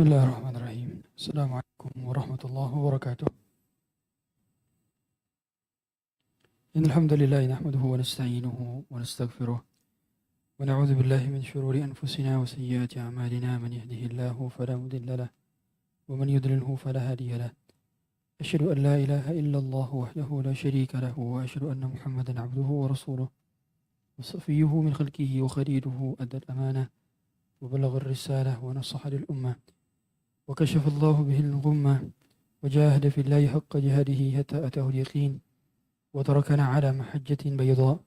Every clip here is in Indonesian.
Bismillahirrahmanirrahim. Assalamualaikum warahmatullahi wabarakatuh. Innal hamdalillah nahmaduhu wa nasta'inuhu wa nastaghfiruh wa na'udzu billahi min shururi anfusina wa sayyiati a'malina man yahdihillahu fala mudilla lahu wa man yudlilhu fala hadiya lahu. Asyhadu an la ilaha illallah wahdahu la syarika lahu wa asyhadu anna Muhammadan 'abduhu wa rasuluh wa safiyyuhu min khalqihi wa khaliluhu adda al-amanah wa balagha ar-risalah wa nasaha lil ummah. وكشف الله به الغمة وجاهد في الله حق جهاده حتى أتاه اليقين وتركنا على محجة بيضاء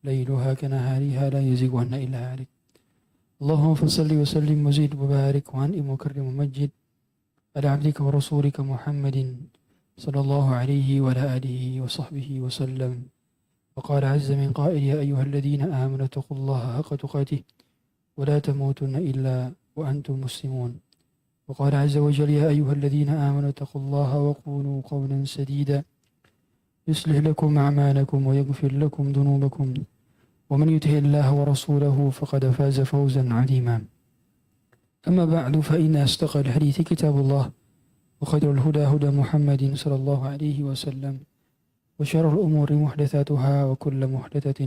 ليلها كنهارها لا يزيغ عنها إلا هالك. اللهم صل وسلم وزد وبارك وأنعم وكرم ومجد على عبدك ورسولك محمد صلى الله عليه وعلى آله وصحبه وسلم. وقال عز من قائل: يا أيها الذين آمنوا اتقوا الله حق تقاته ولا تموتن إلا وأنتم مسلمون. وقال عز وجل: يا أيها الذين آمنوا اتقوا الله وقولوا قولا سديدا يصلح لكم أعمالكم ويغفر لكم ذنوبكم ومن يطع الله ورسوله فقد فاز فوزا عظيما. أما بعد فإن أصدق الحديث كتاب الله وخير الهدى هدى محمد صلى الله عليه وسلم وشر الأمور محدثاتها وكل محدثة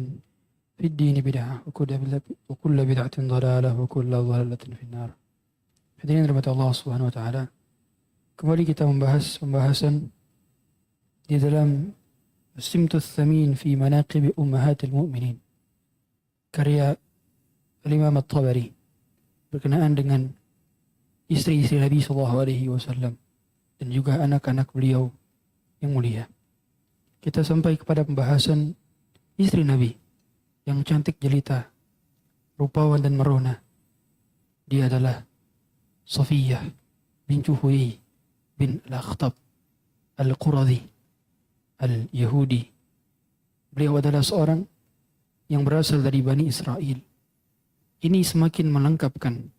في الدين بدعة وكل بدعة ضلالة وكل ضلالة في النار. Hadirin rahmat Allah Subhanahu wa taala. Kembali kita membahas pembahasan di dalam As-Simtus Tsamin fi Manaqib Ummahatil Mu'minin, karya Imam At-Tabari, berkenaan dengan istri-istri Nabi sallallahu alaihi wasallam dan juga anak-anak beliau yang mulia. Kita sampai kepada pembahasan istri Nabi yang cantik jelita, rupawan dan merona. Dia adalah Safiyah bintu Huyai bin Al-Akhtab Al-Quradhi Al-Yahudi. Beliau adalah seorang yang berasal dari Bani Israel. Ini semakin melengkapkan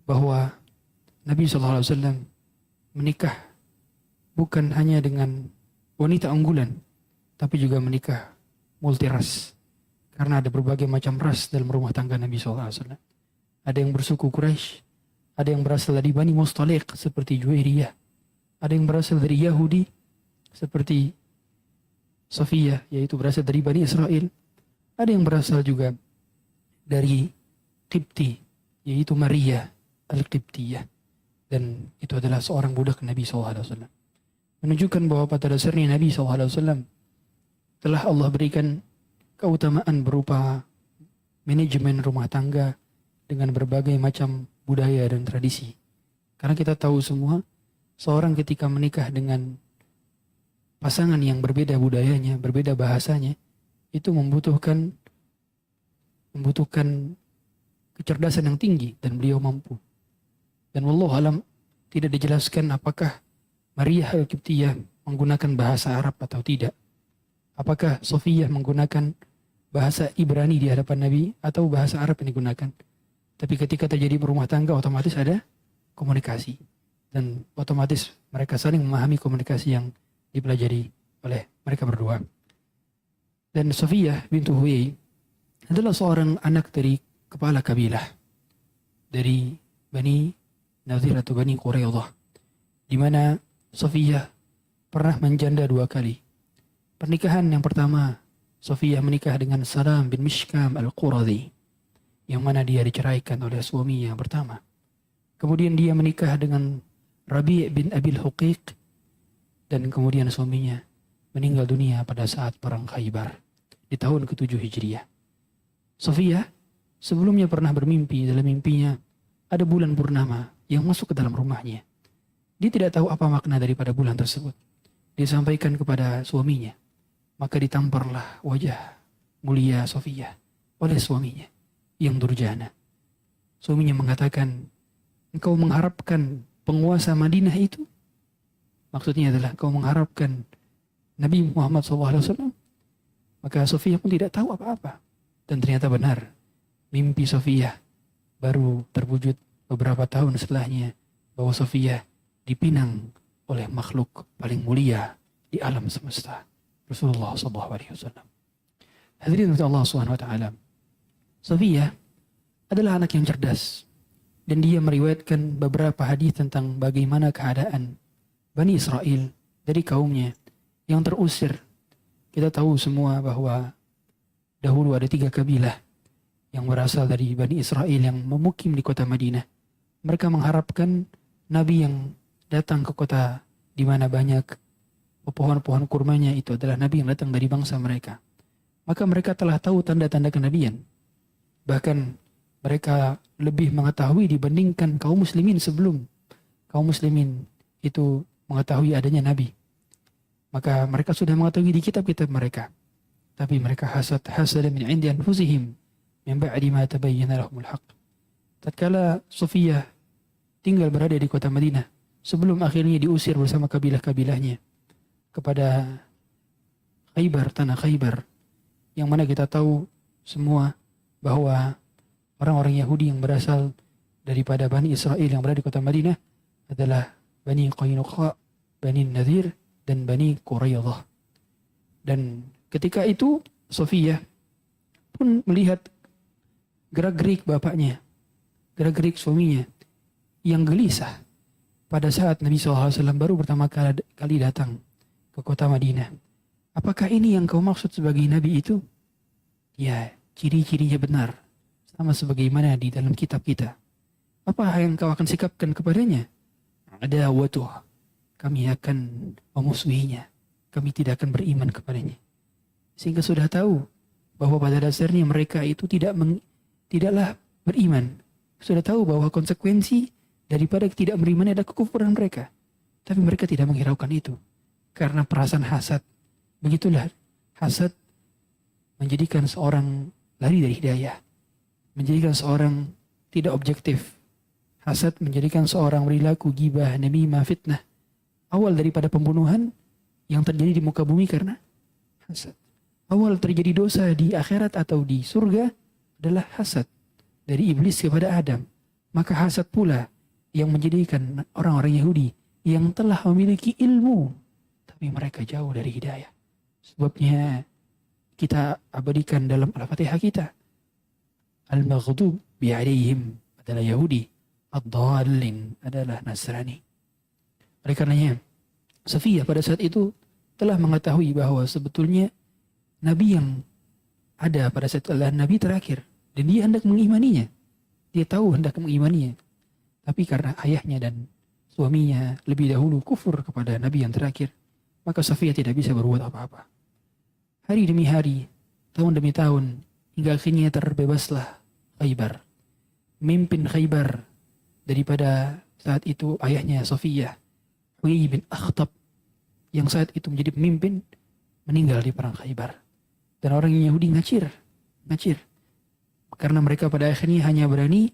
bahwa Nabi SAW menikah bukan hanya dengan wanita unggulan, tapi juga menikah multiras. Karena ada berbagai macam ras dalam rumah tangga Nabi SAW. Ada yang bersuku Quraisy, ada yang berasal dari Bani Mustaliq seperti Juwairiyah, ada yang berasal dari Yahudi seperti Safiyah, yaitu berasal dari Bani Israel. Ada yang berasal juga dari Qibti, yaitu Maria Al-Qibtiyah, dan itu adalah seorang budak Nabi SAW. Menunjukkan bahwa pada dasarnya Nabi SAW telah Allah berikan keutamaan berupa manajemen rumah tangga dengan berbagai macam budaya dan tradisi. Karena kita tahu semua, seorang ketika menikah dengan pasangan yang berbeda budayanya, berbeda bahasanya, itu membutuhkan kecerdasan yang tinggi, dan beliau mampu. Dan wallahu alam tidak dijelaskan apakah Maria Al-Qibtiyah menggunakan bahasa Arab atau tidak. Apakah Safiyah menggunakan bahasa Ibrani di hadapan Nabi atau bahasa Arab yang digunakan. Tapi ketika terjadi berumah tangga, otomatis ada komunikasi. Dan otomatis mereka saling memahami komunikasi yang dipelajari oleh mereka berdua. Dan Safiyah bintu Huyai adalah seorang anak dari kepala kabilah dari Bani Nadir atau Bani Quraidah, di mana Safiyah pernah menjanda 2 kali. Pernikahan yang pertama, Safiyah menikah dengan Salam bin Mishkam Al-Quradhi, yang mana dia diceraikan oleh suami yang pertama. Kemudian dia menikah dengan Rabi' bin Abil Huqiq, dan kemudian suaminya meninggal dunia pada saat perang Khaybar di tahun ke-7 Hijriah. Safiyah sebelumnya pernah bermimpi. Dalam mimpinya ada bulan purnama yang masuk ke dalam rumahnya. Dia tidak tahu apa makna daripada bulan tersebut. Dia sampaikan kepada suaminya. Maka ditamparlah wajah mulia Safiyah oleh suaminya yang durjana. Suaminya mengatakan, engkau mengharapkan penguasa Madinah itu? Maksudnya adalah engkau mengharapkan Nabi Muhammad SAW. Maka Safiyah pun tidak tahu apa-apa. Dan ternyata benar, mimpi Safiyah baru terwujud beberapa tahun setelahnya, bahwa Safiyah dipinang oleh makhluk paling mulia di alam semesta, Rasulullah SAW. Hadirin Allah SWT, Safiyah adalah anak yang cerdas. dan dia meriwayatkan beberapa hadis tentang bagaimana keadaan Bani Israel dari kaumnya yang terusir. Kita tahu semua bahwa dahulu ada 3 kabilah yang berasal dari Bani Israel yang memukim di kota Madinah. Mereka mengharapkan Nabi yang datang ke kota di mana banyak pohon-pohon kurmanya itu adalah Nabi yang datang dari bangsa mereka. Maka mereka telah tahu tanda-tanda kenabian. Bahkan mereka lebih mengetahui dibandingkan kaum muslimin sebelum kaum muslimin itu mengetahui adanya Nabi. Maka mereka sudah mengetahui di kitab-kitab mereka. Tapi mereka hasad min indi anfusihim min ba'di ma tabayyana lahumul haqq. Tatkala Sufiyah tinggal berada di kota Madinah sebelum akhirnya diusir bersama kabilah-kabilahnya kepada Khaybar, tanah Khaybar, yang mana kita tahu semua bahwa orang-orang Yahudi yang berasal daripada Bani Israel yang berada di kota Madinah adalah Bani Qaynuqa, Bani Nadir, dan Bani Quraidah. Dan ketika itu Sofiyah pun melihat gerak-gerik bapaknya, gerak-gerik suaminya yang gelisah pada saat Nabi SAW baru pertama kali datang ke kota Madinah. Apakah ini yang kau maksud sebagai Nabi itu? Ya, ciri-cirinya benar, sama sebagaimana di dalam kitab kita. Apa yang kau akan sikapkan kepadanya? Ada watuh, kami akan memusuhinya, kami tidak akan beriman kepadanya. Sehingga sudah tahu bahwa pada dasarnya mereka itu tidaklah beriman. Sudah tahu bahwa konsekuensi daripada tidak beriman adalah kekufuran mereka. Tapi mereka tidak menghiraukan itu karena perasaan hasad. Begitulah hasad menjadikan seorang lari dari hidayah, menjadikan seorang tidak objektif. Hasad menjadikan seorang perilaku gibah, namimah, fitnah. Awal daripada pembunuhan yang terjadi di muka bumi karena hasad. Awal terjadi dosa di akhirat atau di surga adalah hasad dari iblis kepada Adam. Maka hasad pula yang menjadikan orang-orang Yahudi yang telah memiliki ilmu tapi mereka jauh dari hidayah. Sebabnya kita abadikan dalam Al-Fatihah kita, Al-Maghdub bi'alaihim adalah Yahudi, Ad-Dallin adalah Nasrani. Oleh karenanya Safiyah pada saat itu telah mengetahui bahwa sebetulnya Nabi yang ada pada saat itu adalah Nabi terakhir, dan dia hendak mengimaninya. Dia tahu hendak mengimaninya, tapi karena ayahnya dan suaminya lebih dahulu kufur kepada Nabi yang terakhir, maka Safiyah tidak bisa berbuat apa-apa. Hari demi hari, tahun demi tahun, hingga akhirnya terbebaslah Khaybar. Mimpin Khaybar daripada saat itu ayahnya Safiyah, Huyai bin Akhtab, yang saat itu menjadi pemimpin, meninggal di perang Khaybar. Dan orang Yahudi ngacir. Karena mereka pada akhirnya hanya berani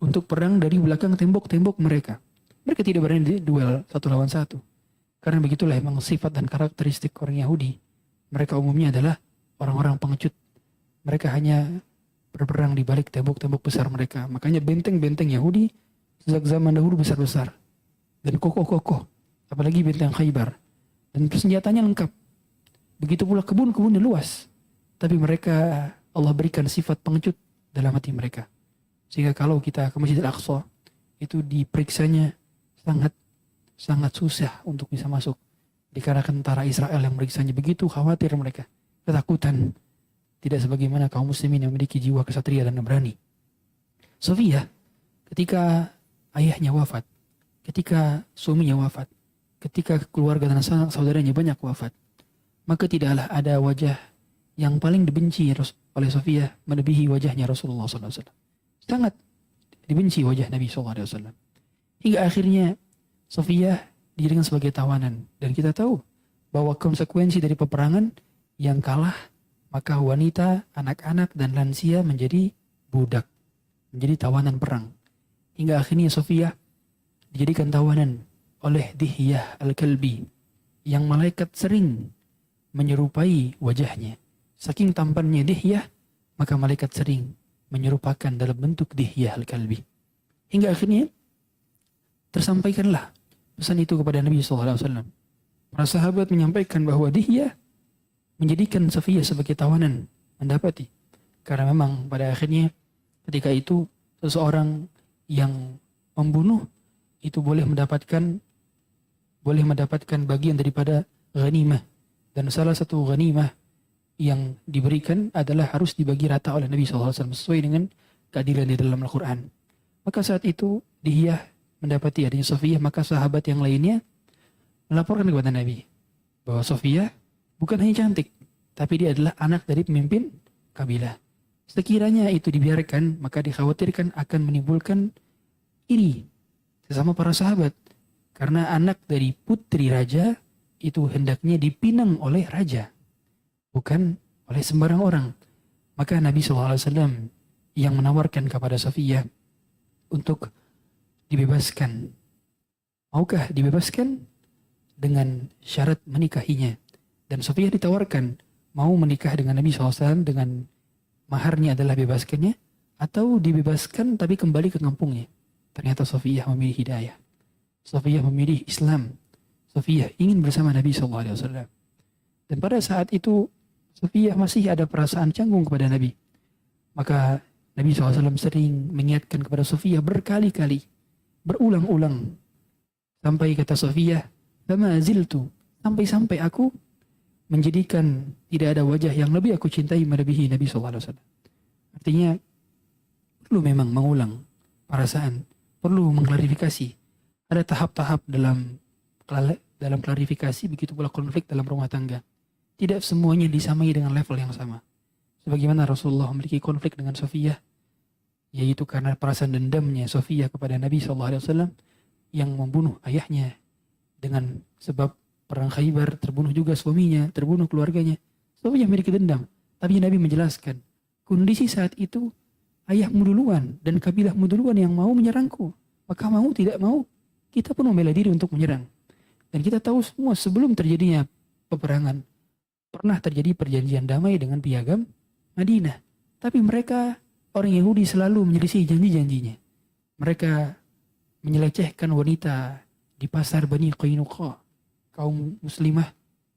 untuk perang dari belakang tembok-tembok mereka. Mereka tidak berani di duel 1 lawan 1. Karena begitulah emang sifat dan karakteristik orang Yahudi. Mereka umumnya adalah orang-orang pengecut. Mereka hanya berperang di balik tembok-tembok besar mereka. Makanya benteng-benteng Yahudi sejak zaman dahulu besar-besar dan kokoh-kokoh. Apalagi benteng Khaybar. Dan persenjatanya lengkap. Begitu pula kebun-kebunnya luas. Tapi mereka, Allah berikan sifat pengecut dalam hati mereka. Sehingga kalau kita ke Masjid Al-Aqsa, itu diperiksanya sangat susah untuk bisa masuk. Dikarenakan tentara Israel yang meriksanya, begitu khawatir mereka, ketakutan. Tidak sebagaimana kaum muslimin yang memiliki jiwa kesatria dan berani. Safiyah, ketika ayahnya wafat, ketika suaminya wafat, ketika keluarga dan saudaranya banyak wafat, maka tidaklah ada wajah yang paling dibenci oleh Safiyah melebihi wajahnya Rasulullah SAW. Sangat dibenci wajah Nabi SAW. Hingga akhirnya Safiyah dijadikan sebagai tawanan. Dan kita tahu bahwa konsekuensi dari peperangan yang kalah, maka wanita, anak-anak, dan lansia menjadi budak, menjadi tawanan perang. Hingga akhirnya Safiyah dijadikan tawanan oleh Dihyah Al-Kalbi, yang malaikat sering menyerupai wajahnya. Saking tampannya Dihyah, maka malaikat sering menyerupakan dalam bentuk Dihyah Al-Kalbi. Hingga akhirnya tersampaikanlah pesan itu kepada Nabi SAW. Para sahabat menyampaikan bahwa Dihyah menjadikan Safiyah sebagai tawanan mendapati. Karena memang pada akhirnya ketika itu seseorang yang membunuh itu boleh mendapatkan bagian daripada ghanimah. Dan salah satu ghanimah yang diberikan adalah harus dibagi rata oleh Nabi SAW sesuai dengan keadilan di dalam Al-Quran. Maka saat itu Dihiyah mendapati adanya Safiyah, maka sahabat yang lainnya melaporkan kepada Nabi bahwa Safiyah bukan hanya cantik, tapi dia adalah anak dari pemimpin kabilah. Sekiranya itu dibiarkan, maka dikhawatirkan akan menimbulkan iri sesama para sahabat. Karena anak dari putri raja itu hendaknya dipinang oleh raja, bukan oleh sembarang orang. Maka Nabi SAW yang menawarkan kepada Safiyah untuk dibebaskan. Maukah dibebaskan dengan syarat menikahinya? Dan Safiyah ditawarkan mau menikah dengan Nabi SAW dengan maharnya adalah bebaskannya, atau dibebaskan tapi kembali ke kampungnya. Ternyata Safiyah memilih hidayah. Safiyah memilih Islam. Safiyah ingin bersama Nabi SAW. Dan pada saat itu Safiyah masih ada perasaan canggung kepada Nabi. Maka Nabi SAW sering mengingatkan kepada Safiyah berkali-kali, berulang-ulang. Sampai kata Safiyah, "Fama ziltu," sampai-sampai aku menjadikan tidak ada wajah yang lebih aku cintai melebihi Nabi SAW. Artinya perlu memang mengulang perasaan, perlu mengklarifikasi. Ada tahap-tahap dalam klarifikasi, begitu pula konflik dalam rumah tangga. Tidak semuanya disamai dengan level yang sama. Sebagaimana Rasulullah memiliki konflik dengan Safiyah, yaitu karena perasaan dendamnya Safiyah kepada Nabi SAW yang membunuh ayahnya, dengan sebab perang Khaybar terbunuh juga suaminya, terbunuh keluarganya. Safiyah memiliki dendam, tapi Nabi menjelaskan kondisi saat itu ayahmu duluan dan kabilahmu duluan yang mau menyerangku, maka mau tidak mau kita pun membela diri untuk menyerang. Dan kita tahu semua sebelum terjadinya peperangan pernah terjadi perjanjian damai dengan piagam Madinah. Tapi mereka, orang Yahudi, selalu menyelisih janji-janjinya. Mereka menyelecehkan wanita di pasar Bani Qainuqa. Kaum muslimah,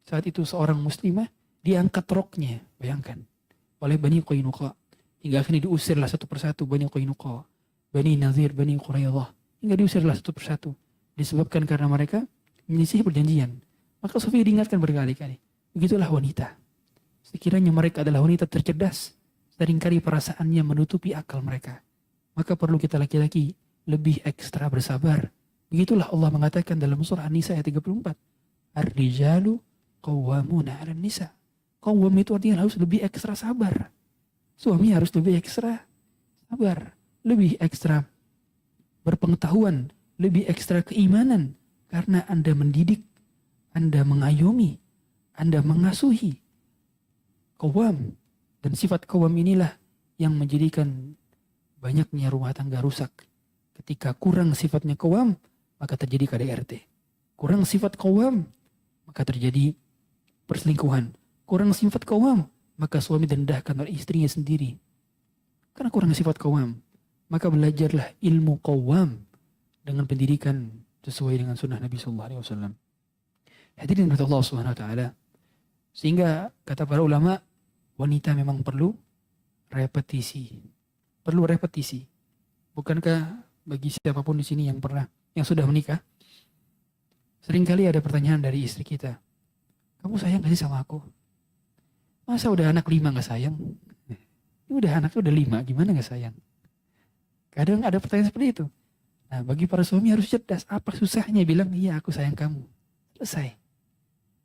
saat itu seorang muslimah diangkat roknya, bayangkan, oleh Bani Qainuqa. Hingga akhirnya diusirlah satu persatu Bani Qainuqa, Bani Nazir, Bani Quraidah. Hingga diusirlah satu persatu. Disebabkan karena mereka menyelisih perjanjian. Maka Safiyah diingatkan berkali-kali. Begitulah wanita. Sekiranya mereka adalah wanita tercerdas, seringkali perasaannya menutupi akal mereka. Maka perlu kita laki-laki lebih ekstra bersabar. Begitulah Allah mengatakan dalam surah An-Nisa ayat 34. Ar-rijalu qawwamuna 'alan nisa. Qawwam itu artinya harus lebih ekstra sabar. Suami harus lebih ekstra sabar, lebih ekstra berpengetahuan, lebih ekstra keimanan. Karena Anda mendidik, Anda mengayomi, Anda mengasuhi. Qawwam. Dan sifat qawwam inilah yang menjadikan banyaknya rumah tangga rusak. Ketika kurang sifatnya qawwam, maka terjadi KDRT. Kurang sifat qawwam, maka terjadi perselingkuhan. Kurang sifat qawwam, maka suami direndahkan oleh istrinya sendiri. Karena kurang sifat qawwam, maka belajarlah ilmu qawwam dengan pendidikan sesuai dengan sunnah Nabi SAW. Hadirin Allah SWT. Sehingga kata para ulama, wanita memang perlu repetisi. Perlu repetisi. Bukankah bagi siapapun di sini yang sudah menikah, seringkali ada pertanyaan dari istri kita, "Kamu sayang gak sih sama aku? Masa udah anak 5 gak sayang? Ini udah anaknya udah 5, gimana gak sayang?" Kadang ada pertanyaan seperti itu. Nah, bagi para suami harus cerdas. Apa susahnya bilang, "Iya, aku sayang kamu." Selesai.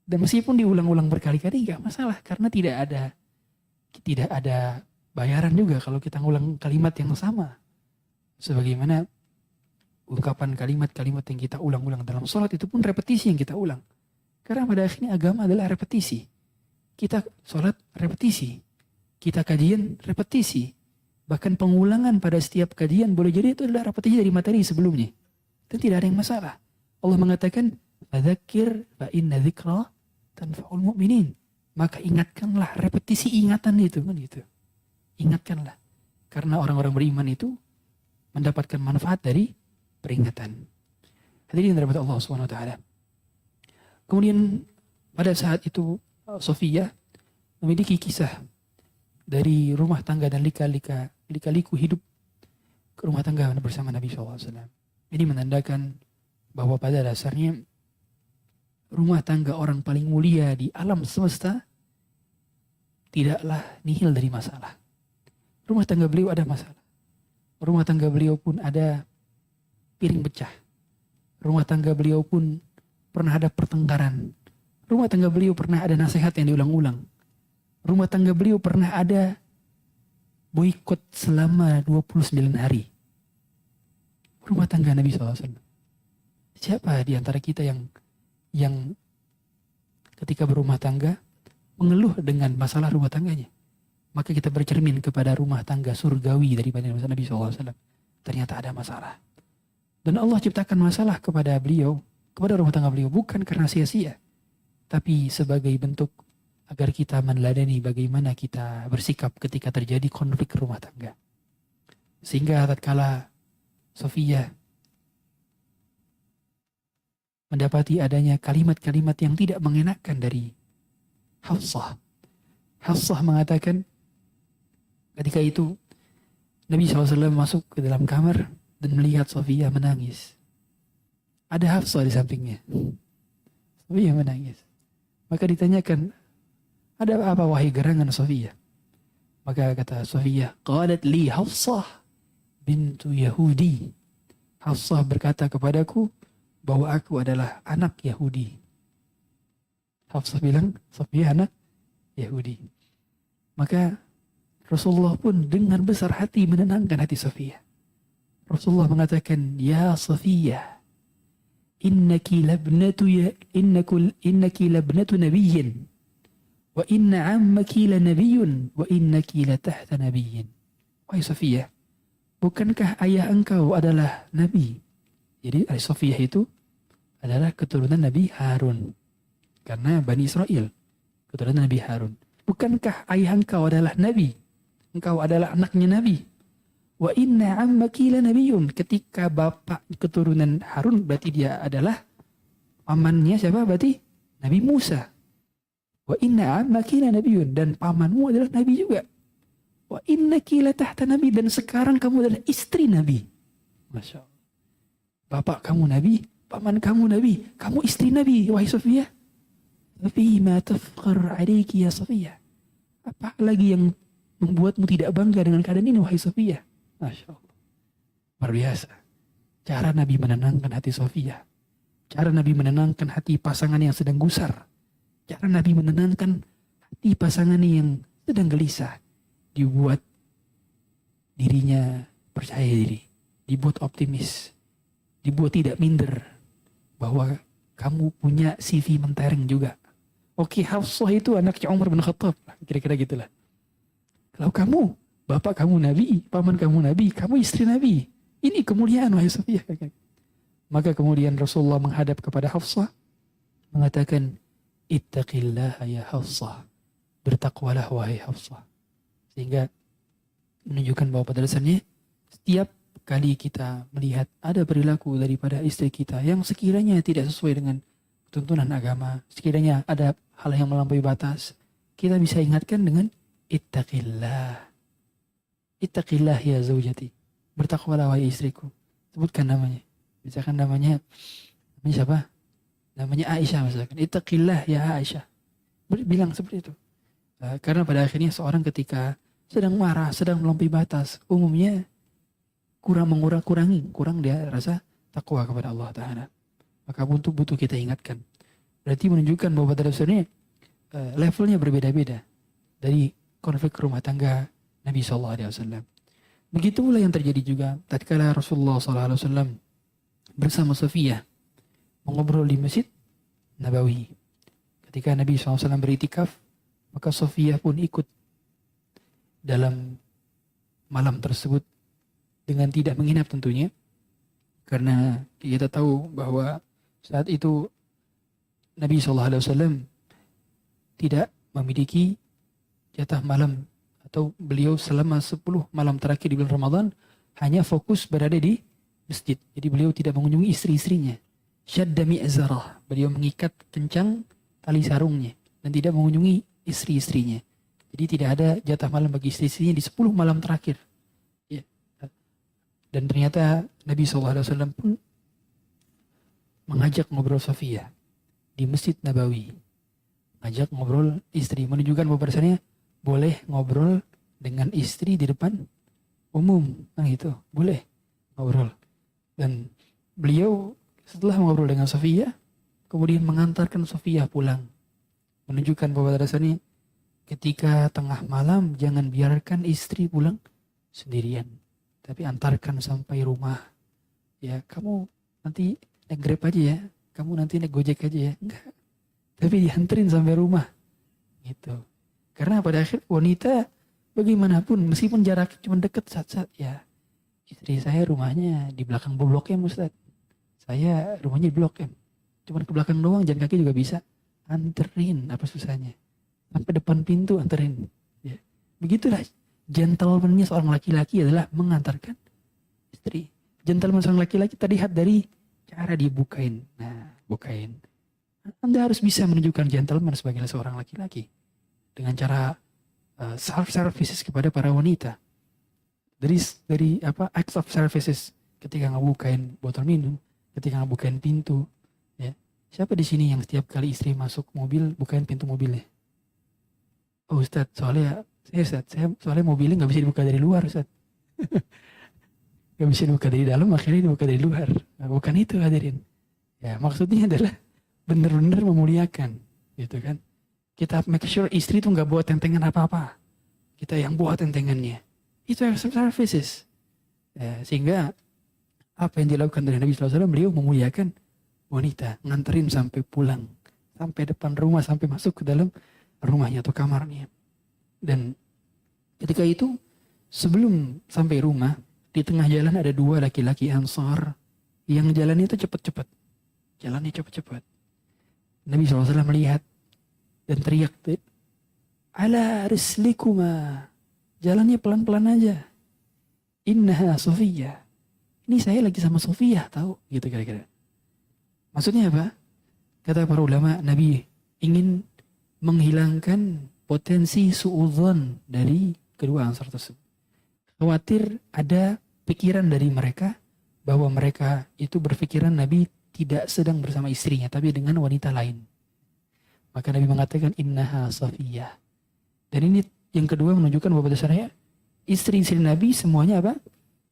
Dan meskipun diulang-ulang berkali-kali gak masalah, karena tidak ada bayaran juga kalau kita ngulang kalimat yang sama. Sebagaimana ungkapan kalimat-kalimat yang kita ulang-ulang dalam sholat itu pun repetisi yang kita ulang. Karena pada akhirnya agama adalah repetisi. Kita sholat repetisi, kita kajian repetisi. Bahkan pengulangan pada setiap kajian boleh jadi itu adalah repetisi dari materi sebelumnya. Dan tidak ada yang masalah. Allah mengatakan, "Fadzakir fa inna dzikra tanfa'ul mu'minin." Maka ingatkanlah, repetisi ingatan itu kan gitu. Ingatkanlah. Karena orang-orang beriman itu mendapatkan manfaat dari peringatan. Hadirin dirahmati Allah SWT. Kemudian pada saat itu Safiyah memiliki kisah dari rumah tangga dan lika-liku hidup. rumah tangga bersama Nabi SAW. Ini menandakan bahwa pada dasarnya rumah tangga orang paling mulia di alam semesta tidaklah nihil dari masalah. Rumah tangga beliau ada masalah. Rumah tangga beliau pun ada piring pecah. Rumah tangga beliau pun pernah ada pertengkaran. Rumah tangga beliau pernah ada nasihat yang diulang-ulang. Rumah tangga beliau pernah ada boikot selama 29 hari. Rumah tangga Nabi SAW. Siapa di antara kita yang ketika berumah tangga mengeluh dengan masalah rumah tangganya? Maka kita bercermin kepada rumah tangga surgawi daripada Nabi SAW. Ternyata ada masalah. Dan Allah ciptakan masalah kepada beliau, kepada rumah tangga beliau, bukan karena sia-sia, tapi sebagai bentuk agar kita meneladani bagaimana kita bersikap ketika terjadi konflik rumah tangga. Sehingga tatkala Sofiyah mendapati adanya kalimat-kalimat yang tidak mengenakan dari Hafsah. Hafsah mengatakan ketika itu Nabi SAW masuk ke dalam kamar dan melihat Sofiyah menangis. Ada Hafsah di sampingnya. Sofiyah menangis. Maka ditanyakan, ada apa wahai gerangan Sofiyah? Maka kata Sofiyah, qalat li Hafsah bintu Yahudi. Hafsah berkata kepadaku bahwa aku adalah anak Yahudi. Hafsah bilang, Sofiyah anak Yahudi. Maka Rasulullah pun dengan besar hati menenangkan hati Sofiyah. Rasulullah mengatakan, ya Sofiyah, innaki labnatu nabiyyin, wa inna ammaki la nabiyyun, wa innaki la tahta nabiyyin. Wahai Sofiyah, bukankah ayah engkau adalah nabi? Jadi Sofiyah itu adalah keturunan Nabi Harun. Karena Bani Israel, keturunan Nabi Harun. Bukankah ayah engkau adalah nabi? Engkau adalah anaknya nabi. Wa inna ammaki la nabiyyun. Ketika bapak keturunan Harun, berarti dia adalah pamannya siapa? Berarti Nabi Musa. Wa inna ammaki la nabiyyun. Dan pamanmu adalah nabi juga. Wa innaki la tahta nabi. Dan sekarang kamu adalah istri nabi. Masya Allah. Bapak kamu nabi, paman kamu nabi, kamu istri nabi, wahai Sofiyah. Tapi ma tafkhar alayki ya Sofiyah. Apa lagi yang membuatmu tidak bangga dengan keadaan ini, wahai Sofiyah? Masya Allah. Luar biasa. Cara Nabi menenangkan hati Sofiyah. Cara Nabi menenangkan hati pasangan yang sedang gusar. Cara Nabi menenangkan hati pasangan yang sedang gelisah. Dibuat dirinya percaya diri. Dibuat optimis. Dibuat tidak minder. Bahwa kamu punya CV mentereng juga. Oke, Hafsah itu anaknya Umar bin Khattab. Kira-kira gitulah. Kalau kamu, bapak kamu nabi, paman kamu nabi, kamu istri nabi. Ini kemuliaan, wahai Sofiyah. Maka kemudian Rasulullah menghadap kepada Hafsah, mengatakan, ittaqillaha ya Hafsah. Bertakwalah wahai Hafsah. Sehingga menunjukkan bahwa pada dasarnya, setiap kali kita melihat ada perilaku daripada istri kita yang sekiranya tidak sesuai dengan tuntunan agama, sekiranya ada hal yang melampaui batas, kita bisa ingatkan dengan ittaqillah. Ittaqillah ya zaujati. Bertakwalah wahai istriku. Sebutkan namanya. Misalkan namanya siapa? Namanya Aisyah misalkan. Ittaqillah ya Aisyah. Bilang seperti itu. Karena pada akhirnya seorang ketika sedang marah, sedang melampaui batas, umumnya kurang dia rasa takwa kepada Allah Ta'ala. Maka butuh kita ingatkan. Berarti menunjukkan bahwa pada dasarnya levelnya berbeda-beda dari konflik rumah tangga Nabi SAW. Begitu pula yang terjadi juga tatkala Rasulullah SAW bersama Sofiyah mengobrol di Masjid Nabawi. Ketika Nabi SAW beritikaf, maka Sofiyah pun ikut dalam malam tersebut dengan tidak menginap tentunya. Karena kita tahu bahwa saat itu Nabi SAW tidak memiliki jatah malam, atau beliau selama 10 malam terakhir di bulan Ramadan hanya fokus berada di masjid. Jadi beliau tidak mengunjungi istri-istrinya. Syadda mi'zarah. Beliau mengikat kencang tali sarungnya dan tidak mengunjungi istri-istrinya. Jadi tidak ada jatah malam bagi istri-istrinya di 10 malam terakhir. Ya. Dan ternyata Nabi SAW pun mengajak ngobrol Safiyah di Masjid Nabawi. Ngajak ngobrol istri, menunjukkan bahwa bahasanya boleh ngobrol dengan istri di depan umum. Nah itu, boleh ngobrol. Dan beliau setelah ngobrol dengan Safiyah, kemudian mengantarkan Safiyah pulang. Menunjukkan bahwa dasarnya ketika tengah malam jangan biarkan istri pulang sendirian. Tapi antarkan sampai rumah. Ya, kamu nanti naik Grab aja ya. Kamu nanti naik Gojek aja ya. Enggak. Tapi dianterin sampai rumah. Gitu. Karena pada akhir wanita bagaimanapun, meskipun jarak cuma deket saat-saat ya. Istri saya rumahnya di belakang Blok M, Ustaz. Saya rumahnya di Blok M. Cuma ke belakang doang, jalan kaki juga bisa. Anterin, apa susahnya. Sampai depan pintu anterin. Ya. Begitulah gentleman-nya seorang laki-laki adalah mengantarkan istri. Gentleman seorang laki-laki terlihat dari cara dibukain. Nah, bukain. Anda harus bisa menunjukkan gentleman sebagai seorang laki-laki. Dengan cara self-services kepada para wanita. Dari acts of services. Ketika ngebukain botol minum. Ketika ngebukain pintu. Ya. Siapa di sini yang setiap kali istri masuk mobil, bukain pintu mobilnya? Oh Ustadz, soalnya mobilnya gak bisa dibuka dari luar Ustadz. Gak bisa dibuka dari dalam, akhirnya dibuka dari luar. Nah, bukan itu hadirin. Ya maksudnya adalah benar-benar memuliakan. Gitu kan. Kita make sure istri tuh gak buat tentengan apa-apa. Kita yang buat tentengannya. Itu services. Ya, sehingga apa yang dilakukan dari Nabi SAW, beliau memuliakan wanita. Nganterin sampai pulang. Sampai depan rumah, sampai masuk ke dalam rumahnya atau kamarnya. Dan ketika itu sebelum sampai rumah, di tengah jalan ada dua laki-laki Ansar yang jalannya itu cepat-cepat. Jalannya cepat-cepat. Nabi SAW melihat dan teriak, ala rislikuma, jalannya pelan-pelan aja. Innaha Safiyah. Ini saya lagi sama Safiyah, tahu? Gitu kira-kira. Maksudnya apa? Kata para ulama, Nabi ingin menghilangkan potensi suudzon dari kedua Ansar tersebut. Khawatir ada pikiran dari mereka bahwa mereka itu berpikiran Nabi tidak sedang bersama istrinya, tapi dengan wanita lain. Maka Nabi mengatakan innaha Safiyah. Dan ini yang kedua menunjukkan bahwa dasarnya istri-istri Nabi semuanya apa?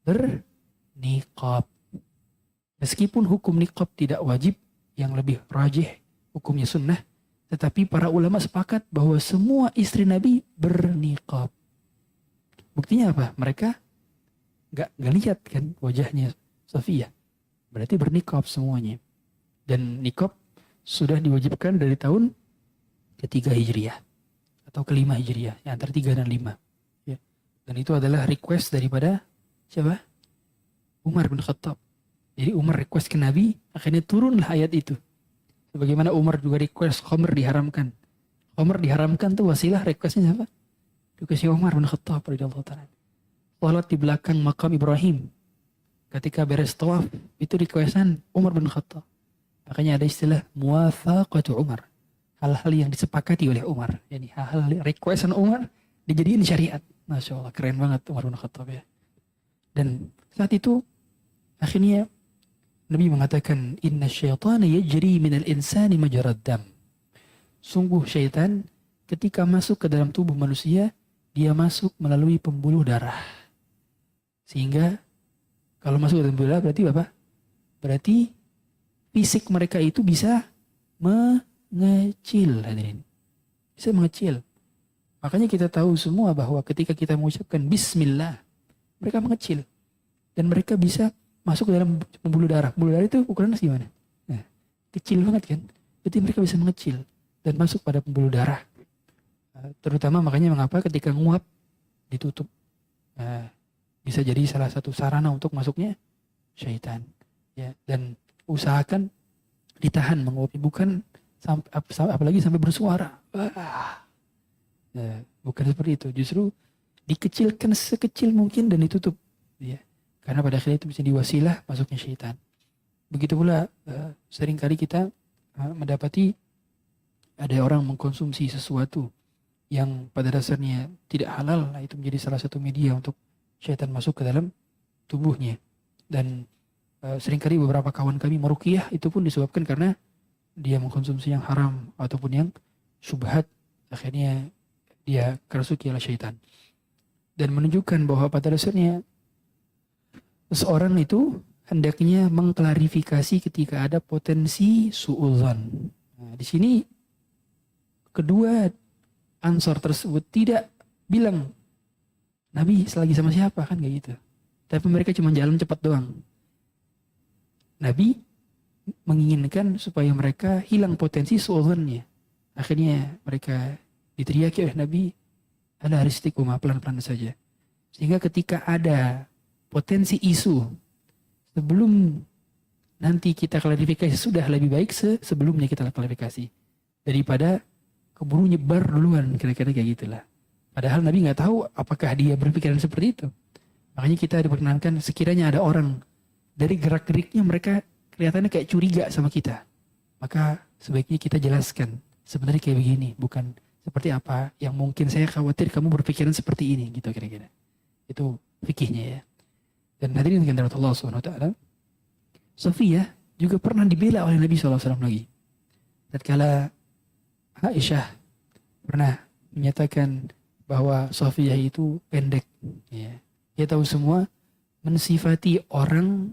Berniqab. Meskipun hukum niqab tidak wajib, yang lebih rajih hukumnya sunnah, tetapi para ulama sepakat bahwa semua istri Nabi berniqab. Buktinya apa? Mereka gak lihat kan wajahnya Safiyah. Berarti berniqab semuanya. Dan niqab sudah diwajibkan dari tahun ke-3 Hijriah. Atau ke-5 Hijriah. Ya, antara 3 dan 5. Ya. Dan itu adalah request daripada siapa? Umar bin Khattab. Jadi Umar request ke Nabi, akhirnya turunlah ayat itu. Bagaimana Umar juga request khamr diharamkan. Khamr diharamkan tuh wasilah requestnya siapa? Requestnya Umar bin Khattab radhiyallahu ta'ala. Salat di belakang makam Ibrahim. Ketika beres tawaf, itu requestan Umar bin Khattab. Makanya ada istilah muwafaqatu Umar. Hal-hal yang disepakati oleh Umar. Yani hal-hal requestan Umar dijadiin syariat. Masya Allah, keren banget Umar bin Khattab ya. Dan saat itu akhirnya Nabi mengatakan inna syaitana yajri minal insani majrad dam. Sungguh syaitan ketika masuk ke dalam tubuh manusia, dia masuk melalui pembuluh darah. Sehingga kalau masuk ke dalam pembuluh darah berarti apa? Berarti fisik mereka itu bisa mengecil, hadirin. Bisa mengecil. Makanya kita tahu semua bahwa ketika kita mengucapkan bismillah, mereka mengecil. Dan mereka bisa masuk ke dalam pembuluh darah. Pembuluh darah itu ukurannya gimana? Nah, kecil banget kan? Jadi mereka bisa mengecil dan masuk pada pembuluh darah. Terutama makanya mengapa ketika nguap ditutup. Bisa jadi salah satu sarana untuk masuknya syaitan. Ya, dan usahakan ditahan menguapnya, bukan apalagi sampai bersuara. Bukan seperti itu. Justru dikecilkan sekecil mungkin dan ditutup. Ya. Karena pada akhirnya itu bisa diwasilah masuknya syaitan. Begitu pula seringkali kita mendapati ada orang mengkonsumsi sesuatu yang pada dasarnya tidak halal. Nah, itu menjadi salah satu media untuk syaitan masuk ke dalam tubuhnya. Dan seringkali beberapa kawan kami meruqyah itu pun disebabkan karena dia mengkonsumsi yang haram ataupun yang syubhat, akhirnya dia kerasuki oleh syaitan. Dan menunjukkan bahwa pada dasarnya seseorang itu hendaknya mengklarifikasi ketika ada potensi suudzon. Nah, di sini kedua ansor tersebut tidak bilang Nabi selagi sama siapa, kan kayak gitu. Tapi mereka cuma jalan cepat doang. Nabi menginginkan supaya mereka hilang potensi suudzonnya. Akhirnya mereka diteriaki oleh Nabi, ala ristiquma, pelan-pelan saja. Sehingga ketika ada potensi isu, sebelum nanti kita klarifikasi, sudah lebih baik sebelumnya kita klarifikasi. Daripada keburu nyebar duluan, kira-kira kayak gitulah. Padahal Nabi nggak tahu apakah dia berpikiran seperti itu. Makanya kita diperkenankan sekiranya ada orang dari gerak-geriknya mereka kelihatannya kayak curiga sama kita. Maka sebaiknya kita jelaskan sebenarnya kayak begini, bukan seperti apa yang mungkin saya khawatir kamu berpikiran seperti ini, gitu kira-kira. Itu fikihnya ya. Dan hadirin dengan Allah Subhanahu wa taala, Sofiyah juga pernah dibela oleh Nabi SAW lagi. Tatkala Aisyah pernah menyatakan bahwa Sofiyah itu pendek. Ya. Dia tahu semua, mensifati orang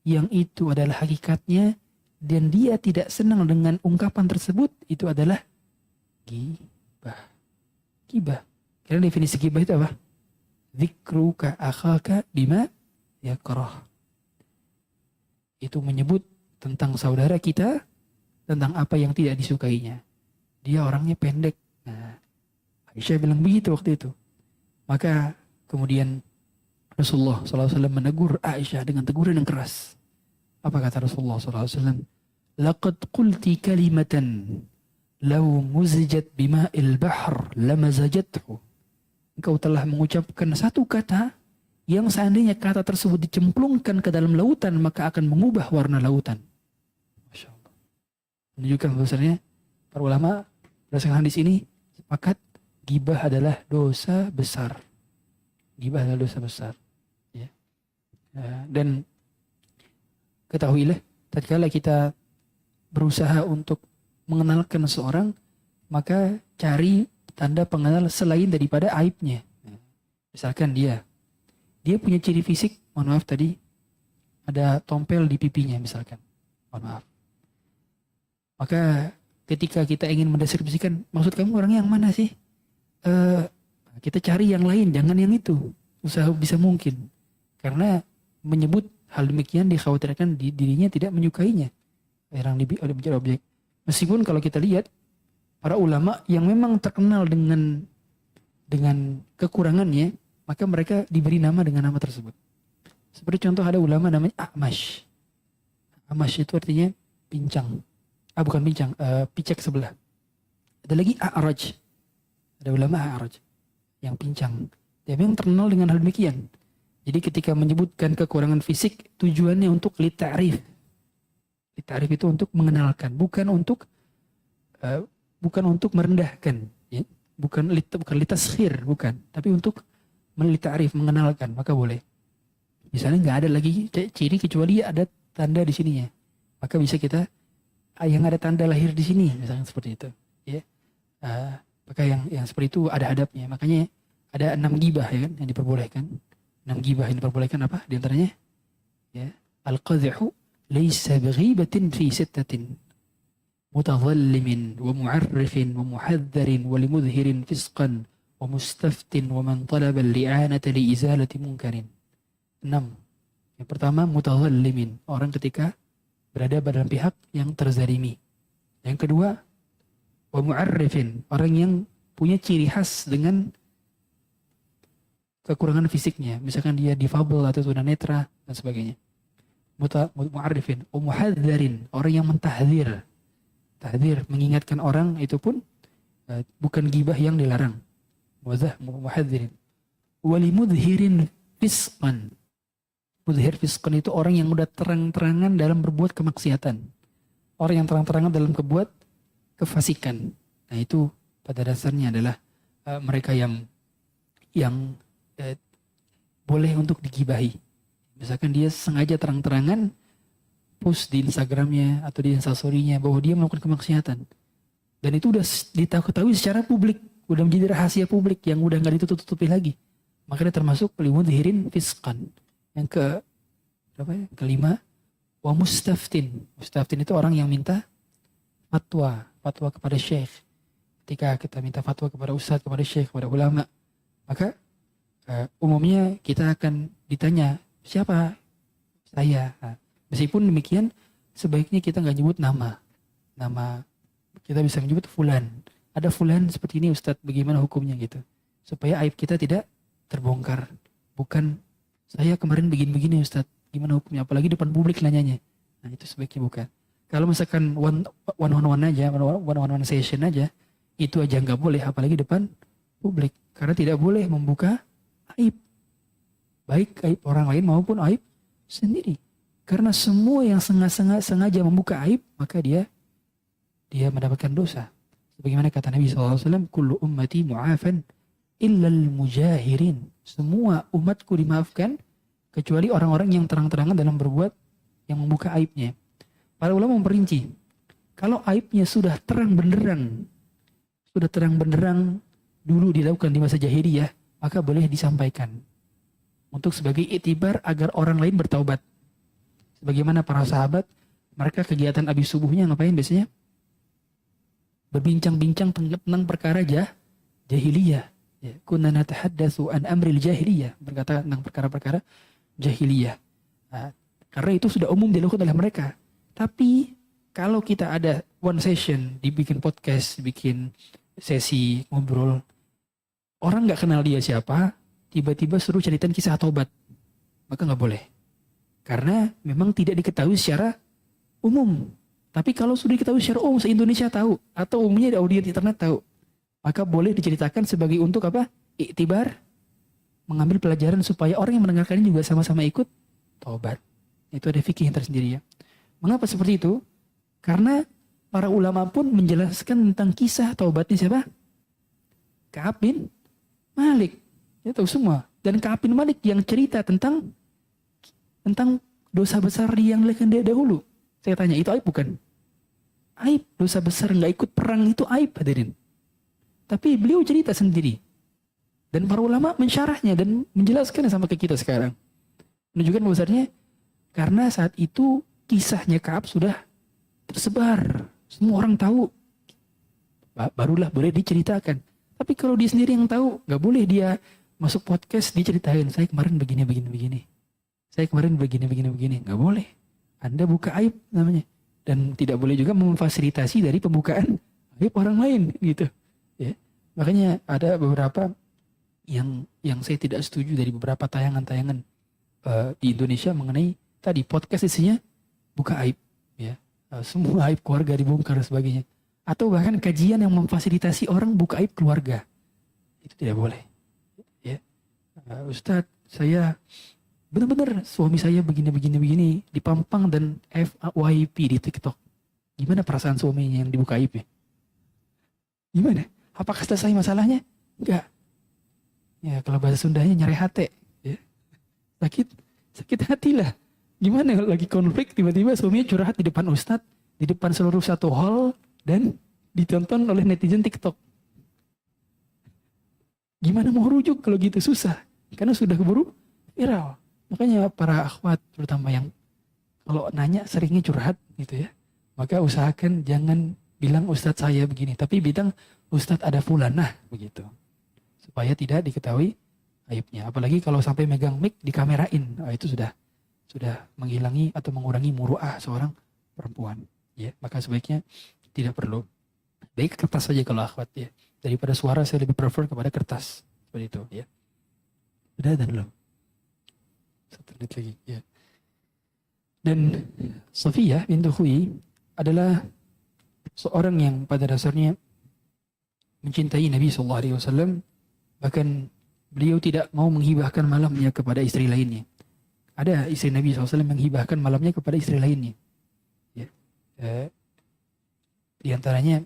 yang itu adalah hakikatnya dan dia tidak senang dengan ungkapan tersebut, itu adalah gibah. Gibah. Karena definisi gibah itu apa? Dzikruka akhaka bima yakrah. Itu menyebut tentang saudara kita, tentang apa yang tidak disukainya. Dia orangnya pendek. Nah, Aisyah bilang begitu waktu itu. Maka kemudian Rasulullah SAW menegur Aisyah dengan teguran yang keras. Apa kata Rasulullah SAW? Laqad qulti kalimatan law muzijat bima'il bahr lamazajathu. Engkau telah mengucapkan satu kata yang seandainya kata tersebut dicemplungkan ke dalam lautan maka akan mengubah warna lautan. Masya Allah. Menunjukkan bahwasanya para ulama berdasarkan hadis ini sepakat gibah adalah dosa besar. Gibah adalah dosa besar. Ya. Dan ketahuilah, tatkala kita berusaha untuk mengenalkan seseorang, maka cari tanda pengenal selain daripada aibnya. Misalkan dia punya ciri fisik, mohon maaf tadi, ada tompel di pipinya misalkan. Mohon maaf. Maka ketika kita ingin mendeskripsikan, maksud kamu orangnya yang mana sih? Kita cari yang lain, jangan yang itu. Usaha bisa mungkin. Karena menyebut hal demikian dikhawatirkan dirinya tidak menyukainya. Yang menjadi objek. Meskipun kalau kita lihat, para ulama yang memang terkenal dengan kekurangannya, maka mereka diberi nama dengan nama tersebut. Seperti contoh ada ulama namanya A'mash. A'mash itu artinya pincang. Bukan pincang, picek sebelah. Ada lagi A'raj. Ada ulama A'raj yang pincang. Dia memang terkenal dengan hal demikian. Jadi ketika menyebutkan kekurangan fisik, tujuannya untuk litarif. Litarif itu untuk mengenalkan, bukan untuk merendahkan, ya. Bukan litaskhir, bukan, tapi untuk melitarif, mengenalkan, maka boleh. Misalnya nggak ada lagi ciri kecuali ada tanda di sininya, maka bisa kita yang ada tanda lahir di sini, misalnya seperti itu, ya. Maka yang seperti itu ada hadapnya. Makanya ada 6 gibah ya kan yang diperbolehkan. 6 gibah yang diperbolehkan apa? Di antaranya ya, al-qadhihu laysa bighibatin fi sittatin mutadhallimin wa mu'arrifin wa muhadhdharin wa limudhirin fisqan wa mustaftin wa man talaba al-li'anata li izalati munkarin. 6. Yang pertama mutadhallimin, orang ketika berada pada pihak yang terzalimi. Yang kedua wa mu'arrifin, orang yang punya ciri khas dengan kekurangan fisiknya, misalkan dia difabel atau tunanetra dan sebagainya. Mu'arrifin, muhadzarin, orang yang mentahdzir. Tahdzir, mengingatkan orang, itu pun bukan gibah yang dilarang. Muhadzirin. Walimudhirin fisqan. Mudhir fisqan itu orang yang udah terang-terangan dalam berbuat kemaksiatan. Orang yang terang-terangan dalam berbuat kefasikan. Nah itu pada dasarnya adalah mereka yang boleh untuk digibahi. Misalkan dia sengaja terang-terangan post di Instagramnya atau di Instastory-nya bahwa dia melakukan kemaksiatan. Dan itu udah diketahui secara publik, udah menjadi rahasia publik yang udah nggak ditutup-tutupi lagi. Makanya termasuk limudzihirin fisqan. Yang berapa ya? Kelima, wa mustaftin. Mustaftin itu orang yang minta fatwa kepada syekh. Ketika kita minta fatwa kepada ustadz, kepada syekh, kepada ulama, maka umumnya kita akan ditanya, siapa? Saya. Nah, meskipun demikian, sebaiknya kita nggak nyebut nama. Kita bisa menyebut fulan. Ada fulan seperti ini ustadz, bagaimana hukumnya gitu. Supaya aib kita tidak terbongkar. Bukan, saya kemarin begini-begini ustadz, gimana hukumnya? Apalagi depan publik nanyanya. Nah itu sebaiknya bukan. Kalau misalkan one on one session aja, itu aja nggak boleh, apalagi depan publik. Karena tidak boleh membuka aib. Baik aib orang lain maupun aib sendiri. Karena semua yang sengaja membuka aib, maka dia mendapatkan dosa. Sebagaimana kata Nabi SAW, kullu ummati mu'afan illal mujahirin. Semua umatku dimaafkan, kecuali orang-orang yang terang-terangan dalam berbuat yang membuka aibnya. Para ulama memperinci, kalau aibnya sudah terang benderang dulu dilakukan di masa jahiliyah, maka boleh disampaikan untuk sebagai iktibar agar orang lain bertaubat. Sebagaimana para sahabat, mereka kegiatan habis subuhnya ngapain biasanya? Berbincang-bincang tentang perkara jahiliyah. Ya, kunna natahaddatsu an amril jahiliyah, berkata tentang perkara-perkara jahiliyah. Nah, karena itu sudah umum dilakukan oleh mereka. Tapi kalau kita ada one session, dibikin podcast, bikin sesi ngobrol, orang nggak kenal dia siapa, tiba-tiba suruh ceritain kisah taubat, maka nggak boleh. Karena memang tidak diketahui secara umum. Tapi kalau sudah diketahui secara umum, se-Indonesia tahu, atau umumnya di audiens internet tahu, maka boleh diceritakan sebagai untuk apa? Iktibar, mengambil pelajaran supaya orang yang mendengarkan juga sama-sama ikut taubat. Itu ada fikih yang tersendiri ya. Mengapa seperti itu? Karena para ulama pun menjelaskan tentang kisah taubatnya siapa? Ka'ab bin Malik. Ya tahu semua. Dan Ka'ab bin Malik yang cerita tentang dosa besar yang dilakukan dia dahulu. Saya tanya, itu aib bukan? Aib, dosa besar nggak ikut perang itu aib, hadirin. Tapi beliau cerita sendiri. Dan para ulama mensyarahnya dan menjelaskan sama ke kita sekarang. Menunjukkan bahwasanya karena saat itu kisahnya Ka'ab sudah tersebar. Semua orang tahu. Barulah boleh diceritakan. Tapi kalau dia sendiri yang tahu, nggak boleh dia masuk podcast diceritain. Saya kemarin begini. Saya kemarin begini. Nggak boleh. Anda buka aib namanya. Dan tidak boleh juga memfasilitasi dari pembukaan aib orang lain gitu. Ya. Makanya ada beberapa yang saya tidak setuju dari beberapa tayangan-tayangan di Indonesia mengenai tadi podcast isinya buka aib, ya, semua aib keluarga dibongkar dan sebagainya, atau bahkan kajian yang memfasilitasi orang buka aib keluarga, itu tidak boleh. Ya, Ustadz, saya benar-benar suami saya begini dipampang dan FYP di TikTok. Gimana perasaan suaminya yang dibuka aibnya? Gimana? Apakah selesai masalahnya? Enggak. Ya kalau bahasa Sundanya nyari hati, ya. Sakit hati lah. Gimana lagi konflik tiba-tiba suaminya curhat di depan ustadz, di depan seluruh satu hall dan ditonton oleh netizen TikTok. Gimana mau rujuk kalau gitu? Susah. Karena sudah keburu viral. Makanya para akhwat terutama yang kalau nanya seringnya curhat gitu ya, maka usahakan jangan bilang ustadz saya begini, tapi bilang ustadz ada fulanah begitu. Supaya tidak diketahui aibnya. Apalagi kalau sampai megang mic dikamerain, itu sudah menghilangi atau mengurangi muruah seorang perempuan. Ya, maka sebaiknya tidak perlu. Baik kertas saja kalau akhwat ya. Daripada suara saya lebih prefer kepada kertas. Seperti itu ya. Sudah dan belum? 1 menit lagi ya. Dan Sofiyah bintu Hui adalah seorang yang pada dasarnya mencintai Nabi SAW. Bahkan beliau tidak mau menghibahkan malamnya kepada istri lainnya. Ada istri Nabi SAW menghibahkan malamnya kepada istri lainnya. Ya. Di antaranya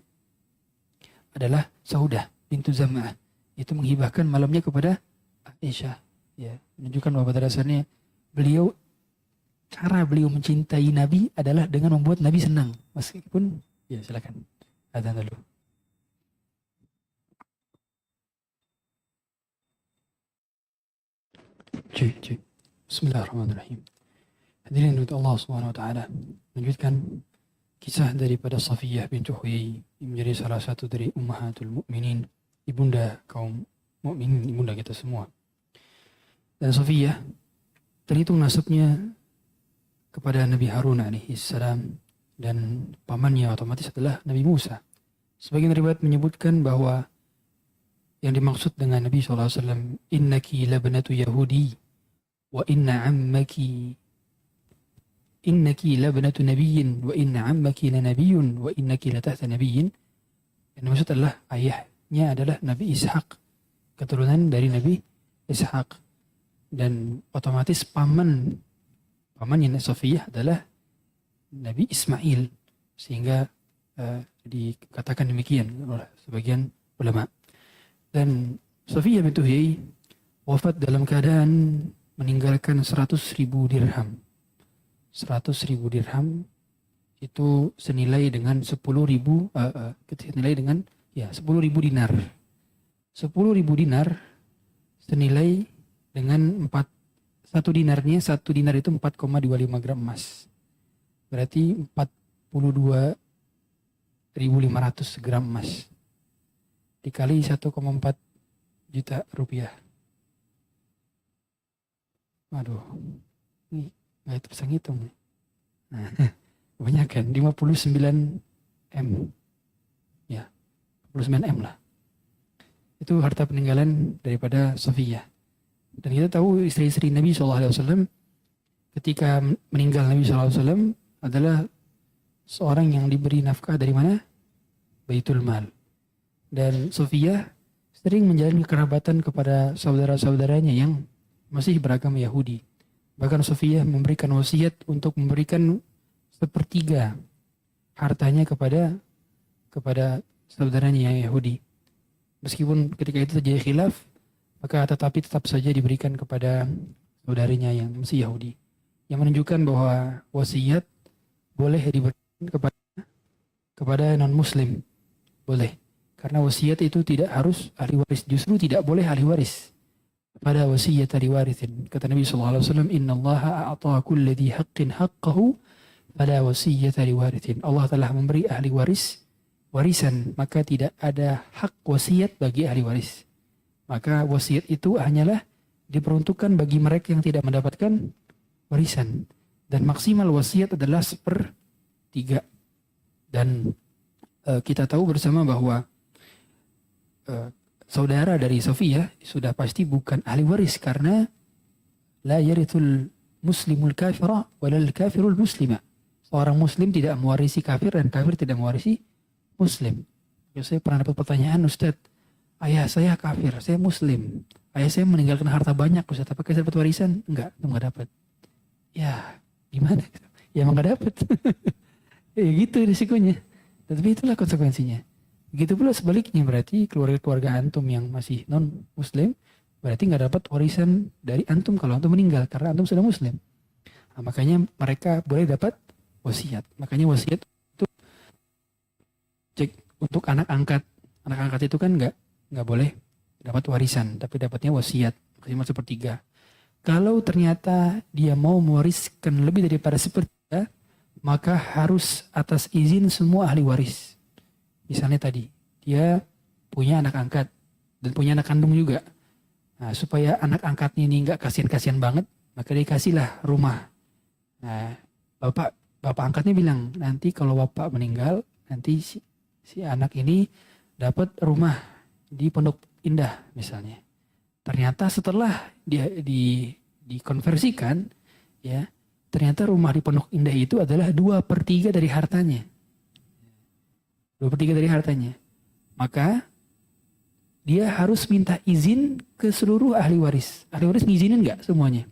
adalah Saudah bintu Zam'ah. Itu menghibahkan malamnya kepada Aisyah. Ya. Menunjukkan bahwa pada dasarnya beliau cara beliau mencintai Nabi adalah dengan membuat Nabi senang. Meskipun, ya silakan. Adzan dulu. Cuy. Bismillahirrahmanirrahim. Hadirin dari Allah Subhanahu wa taala. Lanjutkan kisah daripada Safiyah bintu Huyai yang menjadi salah satu dari ummahatul mukminin, ibunda kaum mukminin, ibunda kita semua. Dan Safiyah terhitung nasabnya kepada Nabi Harun alaihi salam dan pamannya otomatis adalah Nabi Musa. Sebagian riwayat menyebutkan bahwa yang dimaksud dengan Nabi SAW, innaki labnatu Yahudi wa inna ammaki innaki labnatu nabiyyin wa inna ammaki lanabiyyun wa innaki latahta nabiyyin. Yang dimaksud adalah ayahnya adalah Nabi Ishak, keturunan dari Nabi Ishak, dan otomatis pamannya Safiyah adalah Nabi Ismail, sehingga dikatakan demikian oleh sebagian ulama. Dan Safiyah bintu Huyai wafat dalam keadaan meninggalkan 100.000 dirham. 100.000 dirham itu senilai dengan 10.000 senilai dengan 10.000 dinar. 10.000 dinar senilai dengan satu dinar itu 4,25 gram emas. Berarti 42.500 gram emas dikali 1,4 juta rupiah. Waduh, ini nggak itu bisa ngitung. Nah, kebanyakan 59 M, ya 59 M lah. Itu harta peninggalan daripada Safiyah. Dan kita tahu istri-istri Nabi SAW ketika meninggal Nabi SAW adalah seorang yang diberi nafkah dari mana? Baitul Mal. Dan Safiyah sering menjalin kerabatan kepada saudara-saudaranya yang masih beragama Yahudi. Bahkan Safiyah memberikan wasiat untuk memberikan sepertiga hartanya kepada saudaranya yang Yahudi. Meskipun ketika itu terjadi khilaf, maka tetap saja diberikan kepada saudaranya yang masih Yahudi. Yang menunjukkan bahwa wasiat boleh diberikan kepada non-muslim. Boleh. Karena wasiat itu tidak harus ahli waris. Justru tidak boleh ahli waris. Pada wasiat ahli warithin. Kata Nabi SAW, Inna allaha a'ta kulli dhi haqqin haqqahu pada wasiat ahli warithin. Allah telah memberi ahli waris warisan. Maka tidak ada hak wasiat bagi ahli waris. Maka wasiat itu hanyalah diperuntukkan bagi mereka yang tidak mendapatkan warisan. Dan maksimal wasiat adalah 1/3. Dan kita tahu bersama bahwa saudara dari Safiyah sudah pasti bukan ahli waris, karena la yarithul muslimul kafira walal kafirul muslima. Seorang muslim tidak mewarisi kafir dan kafir tidak mewarisi muslim. Saya pernah dapat pertanyaan, Ustaz, ayah saya kafir, saya muslim. Ayah saya meninggalkan harta banyak, Ustaz, apakah saya dapat warisan? Enggak dapat. Ya, gimana? Ya emang gak dapat. Ya gitu risikonya. Tapi itulah konsekuensinya. Begitu pula sebaliknya, berarti keluarga-keluarga antum yang masih non-muslim berarti nggak dapat warisan dari antum kalau antum meninggal karena antum sudah muslim. Nah, makanya mereka boleh dapat wasiat. Makanya wasiat itu cek untuk anak angkat. Anak angkat itu kan nggak boleh dapat warisan, tapi dapatnya wasiat maksimal 1/3. Kalau ternyata dia mau mewariskan lebih daripada 1/3, maka harus atas izin semua ahli waris. Misalnya tadi, dia punya anak angkat dan punya anak kandung juga. Nah, supaya anak angkatnya ini nggak kasihan-kasihan banget, maka dikasihlah rumah. Nah, bapak angkatnya bilang, nanti kalau bapak meninggal, nanti si anak ini dapat rumah di Pondok Indah misalnya. Ternyata setelah dia dikonversikan, ya, ternyata rumah di Pondok Indah itu adalah 2/3 dari hartanya. 2/3 dari hartanya. Maka dia harus minta izin ke seluruh ahli waris. Ahli waris ngizinin nggak semuanya?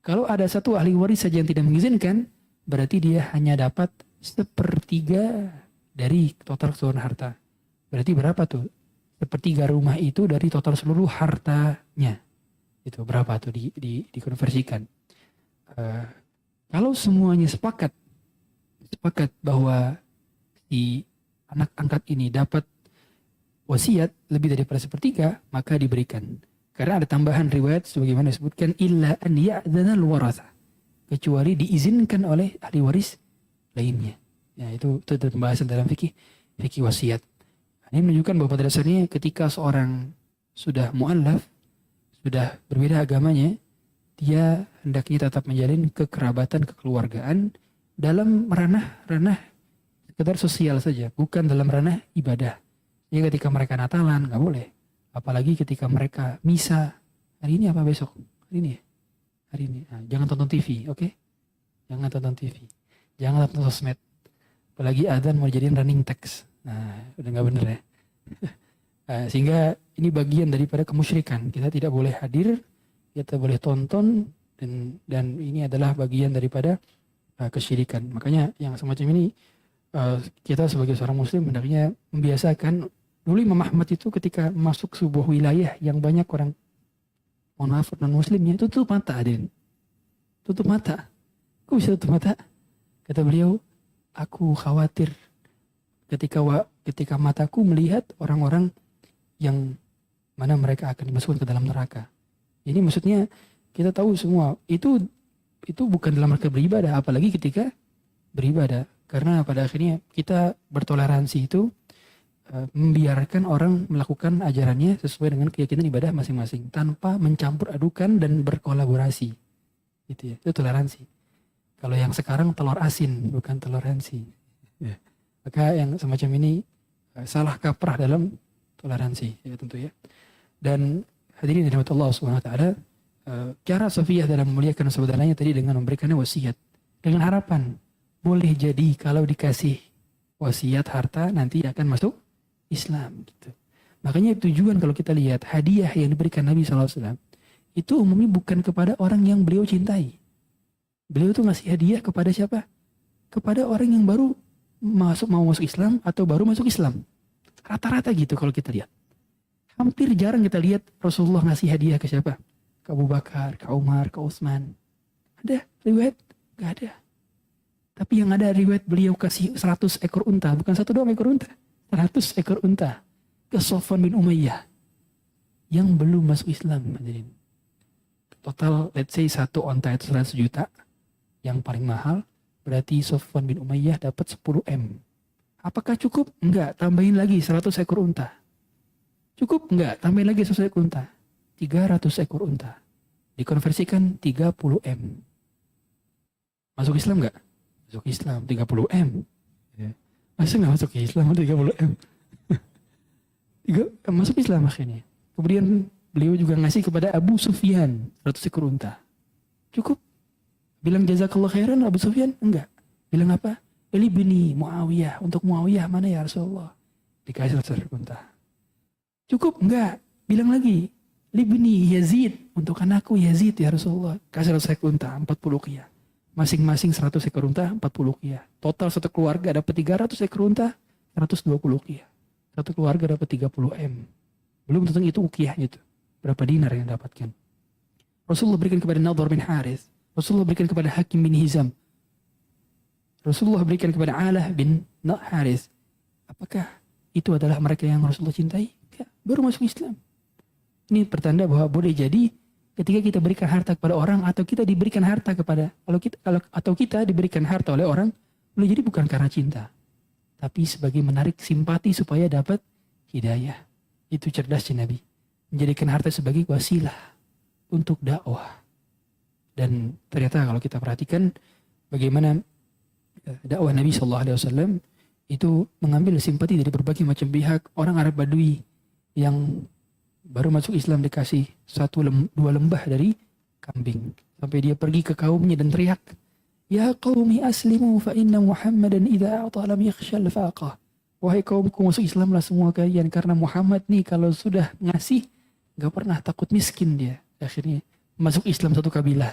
Kalau ada satu ahli waris saja yang tidak mengizinkan, berarti dia hanya dapat 1/3 dari total keseluruhan harta. Berarti berapa tuh? 1/3 rumah itu dari total seluruh hartanya. Itu berapa tuh dikonversikan? Kalau semuanya sepakat bahwa si anak angkat ini dapat wasiat lebih daripada sepertiga, maka diberikan. Karena ada tambahan riwayat sebagaimana disebutkan illa an ya'dhanal waratha, kecuali diizinkan oleh ahli waris lainnya. Ya, itu pembahasan dalam fikih wasiat. Ini menunjukkan bahwa pada dasarnya ketika seorang sudah mu'allaf, sudah berbeda agamanya, dia hendaknya tetap menjalin kekerabatan, kekeluargaan dalam ranah sekedar sosial saja, bukan dalam ranah ibadah. Jadi ketika mereka Natalan nggak boleh, apalagi ketika mereka misa. Hari ini apa besok? Hari ini ya? Hari ini. Nah, jangan tonton TV, oke? Jangan tonton TV, jangan tonton sosmed. Apalagi adzan mau jadiin running text. Nah, udah nggak bener ya. Sehingga ini bagian daripada kemusyrikan. Kita tidak boleh hadir, kita boleh tonton, dan ini adalah bagian daripada kesyirikan. Makanya yang semacam ini kita sebagai seorang muslim hendaknya membiasakan. Dulu Imam Ahmad itu ketika masuk sebuah wilayah yang banyak orang, mohon maaf, non muslimnya, tutup mata, Aden. Tutup mata. Kok bisa tutup mata? Kata beliau, aku khawatir ketika mataku melihat orang-orang yang mana mereka akan dimasukkan ke dalam neraka. Ini maksudnya kita tahu semua itu bukan dalam rangka beribadah, apalagi ketika beribadah. Karena pada akhirnya kita bertoleransi itu membiarkan orang melakukan ajarannya sesuai dengan keyakinan ibadah masing-masing tanpa mencampur adukan dan berkolaborasi. Gitu ya. Itu toleransi. Kalau yang sekarang telur asin, bukan toleransi. Ya. Maka yang semacam ini salah kaprah dalam toleransi, ya tentu ya. Dan hadirin dirahmati Allah Subhanahu wa taala, cara Safiyah dalam memuliakan saudaranya tadi dengan memberikannya wasiat dengan harapan boleh jadi kalau dikasih wasiat harta nanti akan masuk Islam gitu. Makanya tujuan kalau kita lihat hadiah yang diberikan Nabi SAW itu umumnya bukan kepada orang yang beliau cintai. Beliau tuh ngasih hadiah kepada siapa? Kepada orang yang baru mau masuk Islam atau baru masuk Islam. Rata-rata gitu kalau kita lihat. Hampir jarang kita lihat Rasulullah ngasih hadiah ke siapa? Ke Abu Bakar, ke Umar, ke Utsman. Ada riwayat? Gak ada. Tapi yang ada riwayat beliau kasih 100 ekor unta, bukan 1 doang ekor unta. 100 ekor unta ke Safwan bin Umayyah yang belum masuk Islam. Total let's say 1 unta itu 100 juta, yang paling mahal, berarti Safwan bin Umayyah dapat 10 M. Apakah cukup? Enggak, tambahin lagi 100 ekor unta. Cukup? Enggak, tambahin lagi 100 ekor unta. 300 ekor unta. Dikonversikan 30 M. Masuk Islam enggak? Masuk Islam 30 M. Masa nggak masuk Islam 30 M? Masuk Islam akhirnya. Kemudian beliau juga ngasih kepada Abu Sufyan 100 ekor unta. Cukup? Bilang jazakallah khairan Abu Sufyan? Enggak. Bilang apa? Eli bini Muawiyah. Untuk Muawiyah mana ya Rasulullah? Dikasih 100 ekor unta. Cukup? Enggak. Bilang lagi. Li bini Yazid. Untuk anakku Yazid ya Rasulullah. Kasih 100 ekor unta. 40 qiyah. Masing-masing 100 ekor unta, 40 qiyah. Total satu keluarga dapat 300 ekor unta, 120 qiyah. Satu keluarga dapat 30 M. Belum tentu itu qiyahnya itu. Berapa dinar yang dapatkan. Rasulullah berikan kepada Nadhr bin Harith. Rasulullah berikan kepada Hakim bin Hizam. Rasulullah berikan kepada Alah bin Harith. Apakah itu adalah mereka yang Rasulullah cintai? Ya, baru masuk Islam. Ini pertanda bahwa boleh jadi ketika kita berikan harta kepada orang atau kita diberikan harta kepada kita diberikan harta oleh orang, boleh jadi bukan karena cinta, tapi sebagai menarik simpati supaya dapat hidayah. Itu cerdasnya Nabi, menjadikan harta sebagai wasilah untuk dakwah. Dan ternyata kalau kita perhatikan bagaimana dakwah Nabi SAW itu mengambil simpati dari berbagai macam pihak. Orang Arab Badui yang baru masuk Islam dikasih 1-2 lembah dari kambing. Sampai dia pergi ke kaumnya dan teriak, Ya qaumi aslimu fa inna Muhammadan idza a'ta lam yakhshal faqah. Wahai kaumku, masuk Islamlah semua kalian, karena Muhammad nih kalau sudah ngasih gak pernah takut miskin dia. Akhirnya masuk Islam satu kabilah.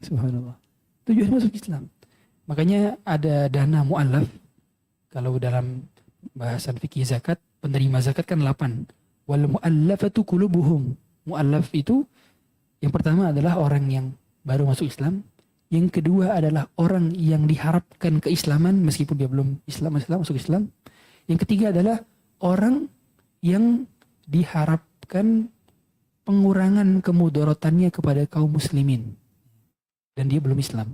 Subhanallah. Tujuan masuk Islam. Makanya ada dana mu'allaf. Kalau dalam bahasan fikih zakat, penerima zakat kan 8. Wal mu'allafatu qulubuhum. Mu'allaf itu yang pertama adalah orang yang baru masuk Islam, Yang kedua adalah orang yang diharapkan keislaman meskipun dia belum masuk Islam. Yang ketiga adalah orang yang diharapkan pengurangan kemudaratannya kepada kaum muslimin dan dia belum Islam.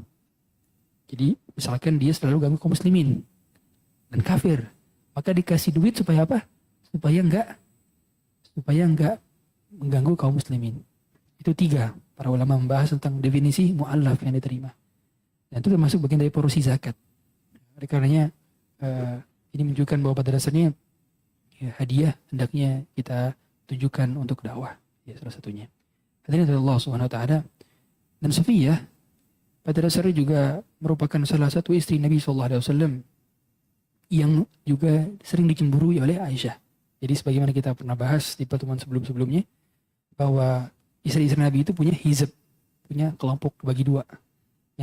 Jadi misalkan dia selalu ganggu kaum muslimin dan kafir, maka dikasih duit supaya apa? Supaya enggak mengganggu kaum muslimin. Itu 3. Para ulama membahas tentang definisi mu'allaf yang diterima. Dan itu termasuk bagian dari porsi zakat. Oleh karenanya ini menunjukkan bahwa pada dasarnya ya, hadiah hendaknya kita tujukan untuk dakwah. Ya, salah satunya. Hadirin dari Allah Subhanahu wa taala. Dan Safiyah pada dasarnya juga merupakan salah satu istri Nabi sallallahu alaihi wasallam yang juga sering dicemburui oleh Aisyah. Jadi sebagaimana kita pernah bahas di pertemuan sebelum-sebelumnya bahwa istri-istri Nabi itu punya hizb, punya kelompok bagi 2.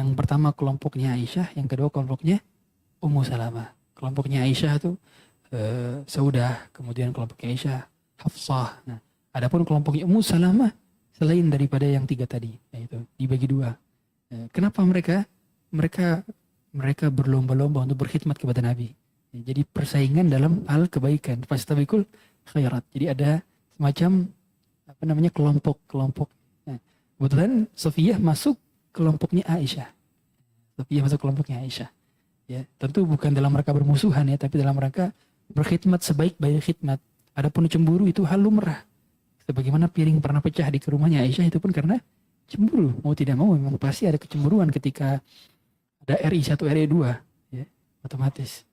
Yang pertama kelompoknya Aisyah, yang kedua kelompoknya Ummu Salamah. Kelompoknya Aisyah itu Saudah, kemudian kelompoknya Aisyah Hafsah. Nah, adapun kelompoknya Ummu Salamah selain daripada yang 3 tadi, yaitu dibagi 2. Kenapa mereka berlomba-lomba untuk berkhidmat kepada Nabi? Jadi persaingan dalam hal kebaikan, fastabiqul khairat. Jadi ada semacam kelompok. Nah, kebetulan Safiyah masuk kelompoknya Aisyah. Ya, tentu bukan dalam rangka bermusuhan ya, tapi dalam rangka berkhidmat sebaik-baik khidmat. Adapun cemburu itu hal lumrah. Sebagaimana piring pernah pecah di rumahnya Aisyah itu pun karena cemburu. Mau tidak mau memang pasti ada kecemburuan ketika ada RI 1 RI 2 ya, otomatis.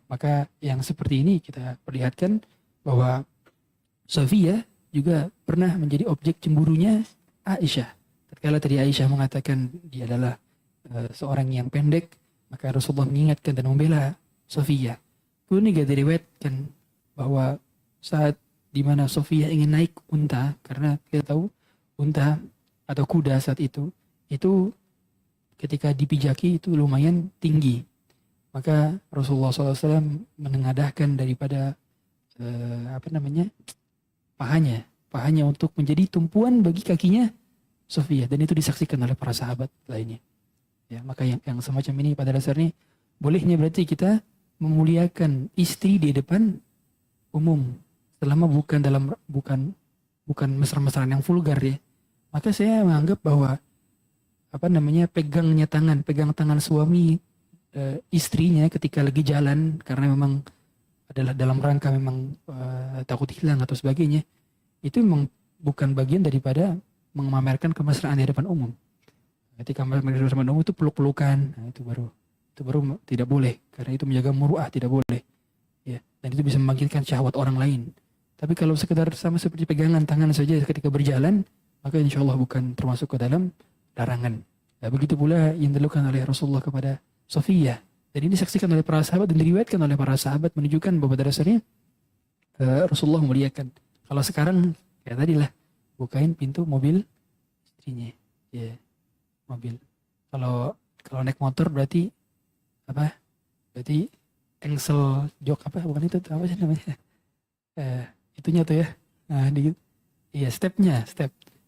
Maka yang seperti ini kita perlihatkan bahwa Safiyah juga pernah menjadi objek cemburunya Aisyah. Tatkala tadi Aisyah mengatakan dia adalah seorang yang pendek, maka Rasulullah mengingatkan dan membela Safiyah. Kemudian juga diriwayatkan bahwa saat di mana Safiyah ingin naik unta, karena kita tahu unta atau kuda saat itu ketika dipijaki itu lumayan tinggi. Maka Rasulullah SAW menengadahkan daripada pahanya untuk menjadi tumpuan bagi kakinya Safiyah, dan itu disaksikan oleh para sahabat lainnya. Ya, maka yang semacam ini pada dasarnya bolehnya berarti kita memuliakan istri di depan umum selama bukan mesra-mesraan yang vulgar ya. Maka saya menganggap bahwa pegang tangan suami istrinya ketika lagi jalan karena memang adalah dalam rangka memang takut hilang atau sebagainya, itu memang bukan bagian daripada memamerkan kemesraan di depan umum. Ketika memamerkan di depan umum itu peluk-pelukan, nah itu baru tidak boleh, karena itu menjaga muruah, tidak boleh ya, dan itu bisa membangkitkan syahwat orang lain. Tapi kalau sekedar sama seperti pegangan tangan saja ketika berjalan, maka insya Allah bukan termasuk ke dalam larangan. Nah, begitu pula yang dilakukan oleh Rasulullah kepada Safiyah. Dan ini disaksikan oleh para sahabat dan diriwayatkan oleh para sahabat, menunjukkan bahwa pada dasarnya Rasulullah memuliakan. Kalau sekarang kayak tadi lah, bukain pintu mobil istrinya, ya mobil. Kalau naik motor berarti Berarti engsel jok bukan itu apa sih namanya? Itunya tuh ya. Nah, iya stepnya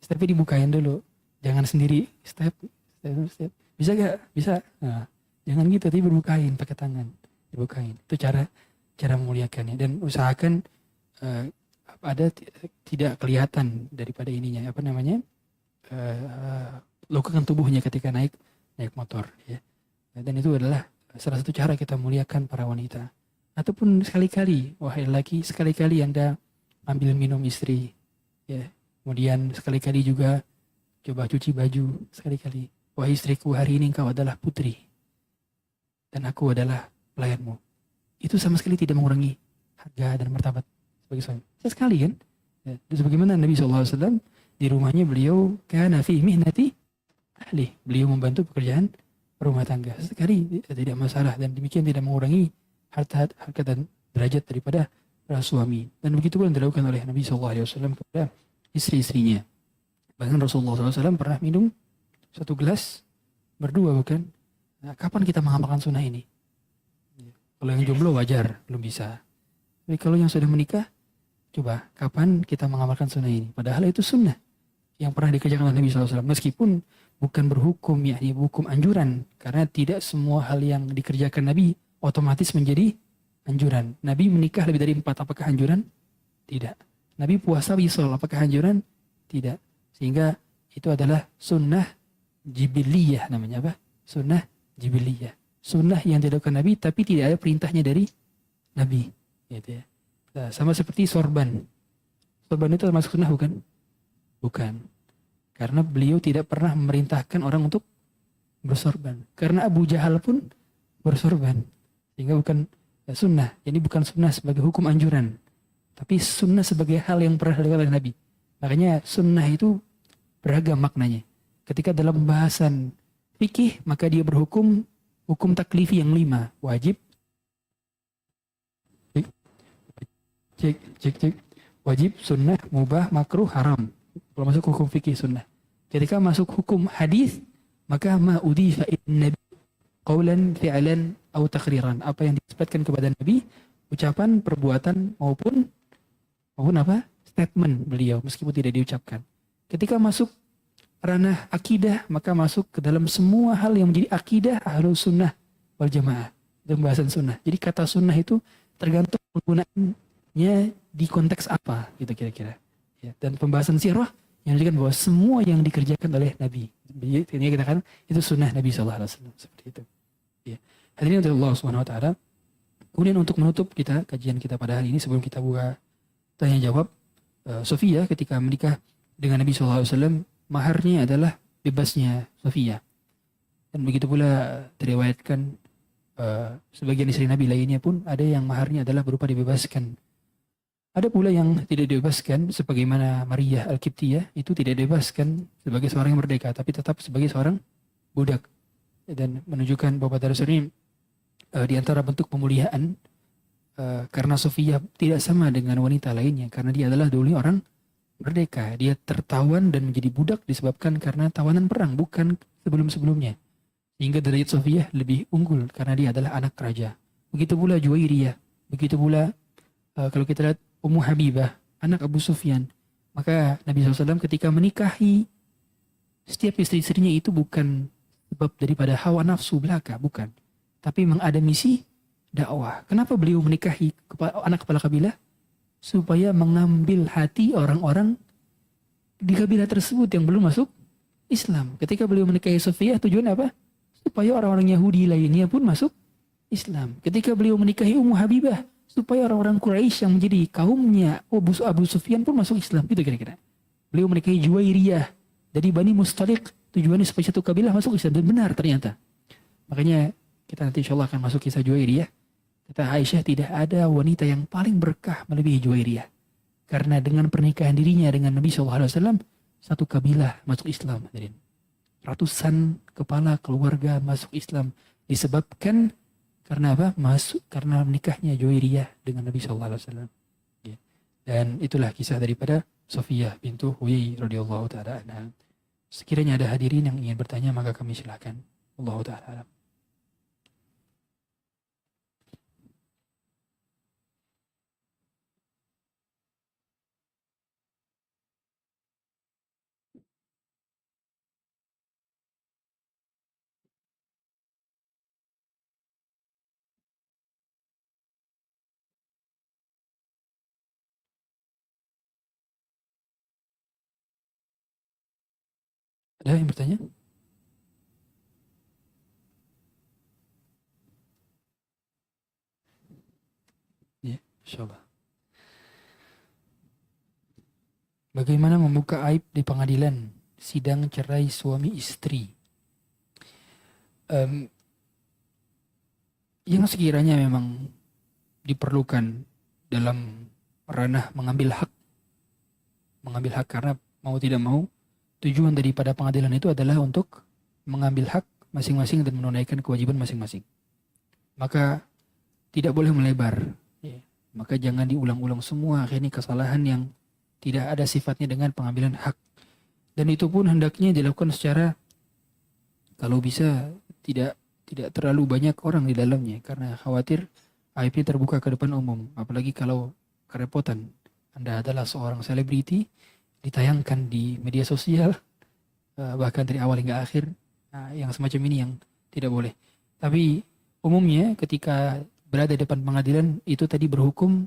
dibukain dulu. Jangan sendiri step. Bisa gak? Bisa. Nah, jangan gitu, tapi berbukain pakai tangan, dibukain. Itu cara memuliakannya, dan usahakan tidak kelihatan daripada ininya lekukan tubuhnya ketika naik motor ya. Dan itu adalah salah satu cara kita memuliakan para wanita. Ataupun sekali-kali, wahai laki, sekali-kali Anda ambil minum istri ya. Kemudian sekali-kali juga coba cuci baju sekali-kali. Wahai istriku, hari ini engkau adalah putri dan aku adalah pelayanmu. Itu sama sekali tidak mengurangi harga dan martabat sebagai suami. Sekali kan? Ya. Dan sebagaimana Nabi SAW di rumahnya beliau kana fi mihnati ahli. Beliau membantu pekerjaan rumah tangga. Sekali tidak masalah, dan demikian tidak mengurangi harkat dan derajat daripada para suami. Dan begitu pun dilakukan oleh Nabi SAW kepada istri-istrinya. Bahkan Rasulullah SAW pernah minum satu gelas berdua, bukan? Nah, kapan kita mengamalkan sunnah ini? Kalau yang jomblo wajar, belum bisa. Tapi kalau yang sudah menikah, coba kapan kita mengamalkan sunnah ini? Padahal itu sunnah yang pernah dikerjakan oleh Nabi SAW. Meskipun bukan berhukum, yakni hukum anjuran, karena tidak semua hal yang dikerjakan Nabi otomatis menjadi anjuran. Nabi menikah lebih dari 4, apakah anjuran? Tidak. Nabi puasa wisol, apakah anjuran? Tidak. Sehingga itu adalah sunnah jibiliyah namanya apa? Sunnah jibiliyah. Sunnah yang dilakukan Nabi tapi tidak ada perintahnya dari Nabi. Gitu ya. Nah, sama seperti sorban. Sorban itu termasuk sunnah bukan? Bukan. Karena beliau tidak pernah memerintahkan orang untuk bersorban. Karena Abu Jahal pun bersorban. Sehingga bukan sunnah. Jadi bukan sunnah sebagai hukum anjuran. Tapi sunnah sebagai hal yang pernah dilakukan oleh Nabi. Makanya sunnah itu beragam maknanya. Ketika dalam pembahasan fikih, maka dia berhukum hukum taklifi yang 5. Wajib. Cek. Wajib, sunnah, mubah, makruh, haram. Kalau masuk hukum fikih sunnah. Ketika masuk hukum hadis, maka ma udhifa nabi qaulan fi'lan atau takriran. Apa yang disebutkan kepada Nabi, ucapan, perbuatan maupun apa? Statement beliau meskipun tidak diucapkan. Ketika masuk ranah akidah, maka masuk ke dalam semua hal yang menjadi akidah ahlus sunnah wal jamaah. Dalam bahasan sunnah. Jadi kata sunnah itu tergantung penggunaannya di konteks apa, gitu kira-kira. Ya, dan pembahasan sirah yang menunjukkan bahwa semua yang dikerjakan oleh Nabi. Jadi kita katakan itu sunnah Nabi SAW. Seperti itu. Ya. Hadirin untuk Allah Subhanahu Wa Taala. Kemudian untuk menutup kajian kita pada hari ini sebelum kita buka tanya jawab, Sofia ketika menikah dengan Nabi SAW, maharnya adalah bebasnya Sofia. Dan begitu pula diriwayatkan sebagian istri Nabi lainnya pun ada yang maharnya adalah berupa dibebaskan. Ada pula yang tidak dibebaskan, sebagaimana Maria Al-Qibtiyah itu tidak dibebaskan sebagai seorang yang merdeka, tapi tetap sebagai seorang budak. Dan menunjukkan bahwa pada dasar ini di antara bentuk pemuliaan, karena Sofia tidak sama dengan wanita lainnya, karena dia adalah dulu orang merdeka. Dia tertawan dan menjadi budak disebabkan karena tawanan perang, bukan sebelum-sebelumnya. Sehingga derajat Sofia lebih unggul karena dia adalah anak raja. Begitu pula Juwairiyah. Begitu pula kalau kita lihat Ummu Habibah, anak Abu Sufyan. Maka Nabi SAW ketika menikahi setiap istri-istrinya itu bukan sebab daripada hawa nafsu belaka, bukan. Tapi memang ada misi dakwah. Kenapa beliau menikahi anak kepala kabilah? Supaya mengambil hati orang-orang di kabilah tersebut yang belum masuk Islam. Ketika beliau menikahi Sofia, tujuan apa? Supaya orang-orang Yahudi lainnya pun masuk Islam. Ketika beliau menikahi Ummu Habibah, supaya orang-orang Quraisy yang menjadi kaumnya Abu Sufyan pun masuk Islam. Itu kira-kira. Beliau menikahi Juwairiyah dari Bani Mustaliq, tujuannya supaya satu kabilah masuk Islam. Dan benar ternyata. Makanya kita nanti insya Allah akan masuk kisah Juwairiyah. Kata Aisyah, tidak ada wanita yang paling berkah melebihi Juwairiyah. Karena dengan pernikahan dirinya dengan Nabi SAW, satu kabilah masuk Islam. Ratusan kepala keluarga masuk Islam. Disebabkan karena apa? Karena menikahnya Juwairiyah dengan Nabi SAW. Ya. Dan itulah kisah daripada Sofiyah bintu Huyai radhiyallahu ta'ala anha. Sekiranya ada hadirin yang ingin bertanya, maka kami silakan. Allahu ta'ala. Ada yang bertanya? Ya, insyaallah. Bagaimana membuka aib di pengadilan sidang cerai suami istri? Yang sekiranya memang diperlukan dalam ranah mengambil hak karena mau tidak mau tujuan daripada pengadilan itu adalah untuk mengambil hak masing-masing dan menunaikan kewajiban masing-masing. Maka tidak boleh melebar. Ya. Maka jangan diulang-ulang semua akhirnya kesalahan yang tidak ada sifatnya dengan pengambilan hak. Dan itu pun hendaknya dilakukan secara kalau bisa tidak terlalu banyak orang di dalamnya karena khawatir aibnya terbuka ke depan umum. Apalagi kalau kerepotan Anda adalah seorang selebriti ditayangkan di media sosial, bahkan dari awal hingga akhir. Nah, yang semacam ini yang tidak boleh. Tapi umumnya ketika berada di depan pengadilan itu tadi berhukum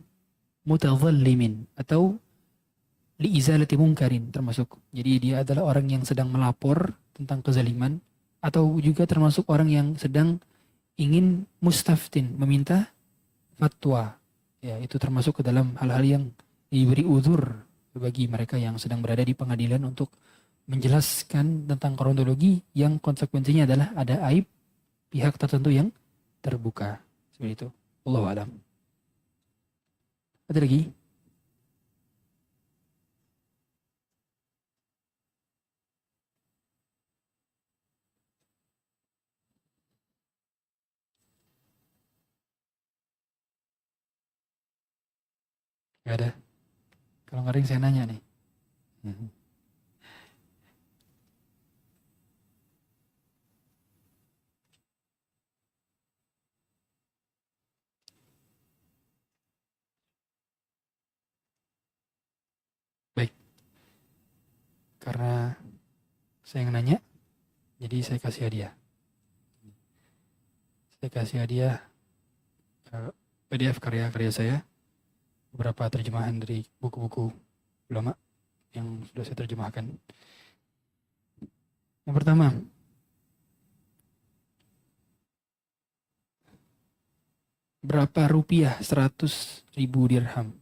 mutadhallimin atau liizalati munkarin termasuk. Jadi dia adalah orang yang sedang melapor tentang kezaliman atau juga termasuk orang yang sedang ingin mustaftin, meminta fatwa. Ya, itu termasuk ke dalam hal-hal yang diberi uzur bagi mereka yang sedang berada di pengadilan untuk menjelaskan tentang kronologi yang konsekuensinya adalah ada aib pihak tertentu yang terbuka. Seperti itu. Wallahu a'lam. Ada lagi? Gak ada. Kalau nggak ada yang saya nanya nih. Baik. Karena saya yang nanya, jadi saya kasih hadiah. Saya kasih hadiah PDF karya-karya saya, beberapa terjemahan dari buku-buku ulama yang sudah saya terjemahkan. Yang pertama, berapa rupiah 100.000 dirham?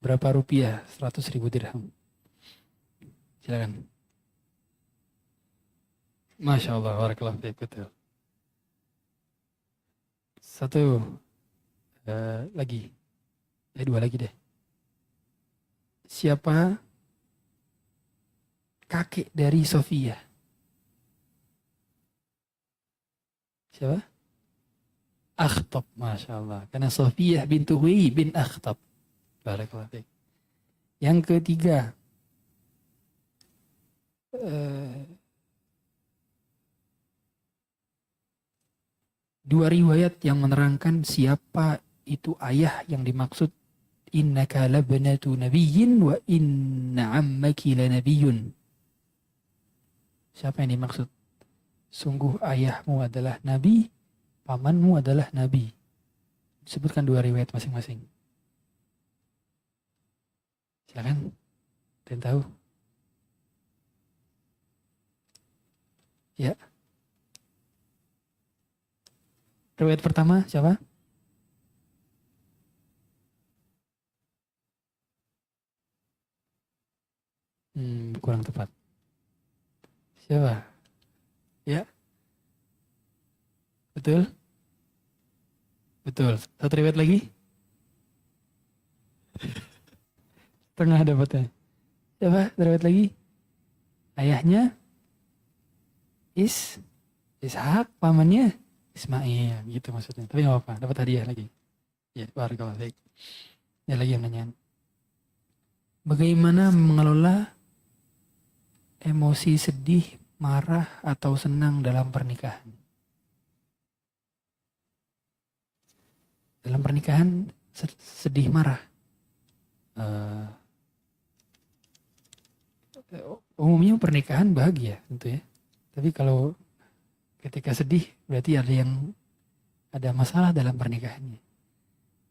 Berapa rupiah 100.000 dirham? Silakan. Masya Allah, barakallahu fiik, betul. Satu lagi, dua lagi deh. Siapa kakek dari Sofia? Siapa? Akhtab, Masya Allah. Karena Sofia bintu Hui bin Akhtab. Barakallahu fiik. Yang ketiga, dua riwayat yang menerangkan siapa itu ayah yang dimaksud. Innaka labnatu nabiyyin wa inna ammaki lanabiyyun. Siapa yang dimaksud? Sungguh ayahmu adalah nabi, pamanmu adalah nabi. Sebutkan dua riwayat masing-masing. Silakan. Ada yang tahu? Ya. Riwayat pertama siapa? Kurang tepat. Siapa? Ya. Betul? Betul. Satu riwayat lagi? Tengah dapatnya. Siapa? Riwayat lagi? Ayahnya? Ishak, pamannya? Ismail, gitu maksudnya. Tapi nggak apa-apa, dapat hadiah lagi. Ya, barakallahu fiik. Ya lagi yang nanya. Bagaimana mengelola emosi sedih, marah, atau senang dalam pernikahan? Dalam pernikahan sedih, marah. Umumnya pernikahan bahagia tentu ya. Tapi kalau ketika sedih berarti ada masalah dalam pernikahannya.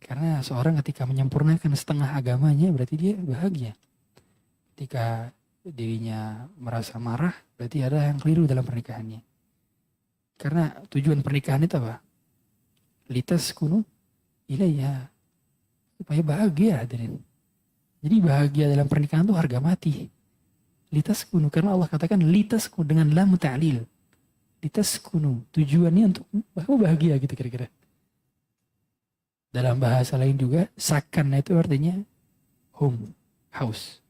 Karena seorang ketika menyempurnakan setengah agamanya berarti dia bahagia. Ketika dirinya merasa marah berarti ada yang keliru dalam pernikahannya. Karena tujuan pernikahan itu apa? Litas kunu ilayya, supaya bahagia hadirin. Jadi bahagia dalam pernikahan itu harga mati. Litas kunu, karena Allah katakan litas kunu dengan lam ta'lil. Litas kunu, tujuannya untuk kamu bahagia gitu kira-kira. Dalam bahasa lain juga, sakan itu artinya home, house.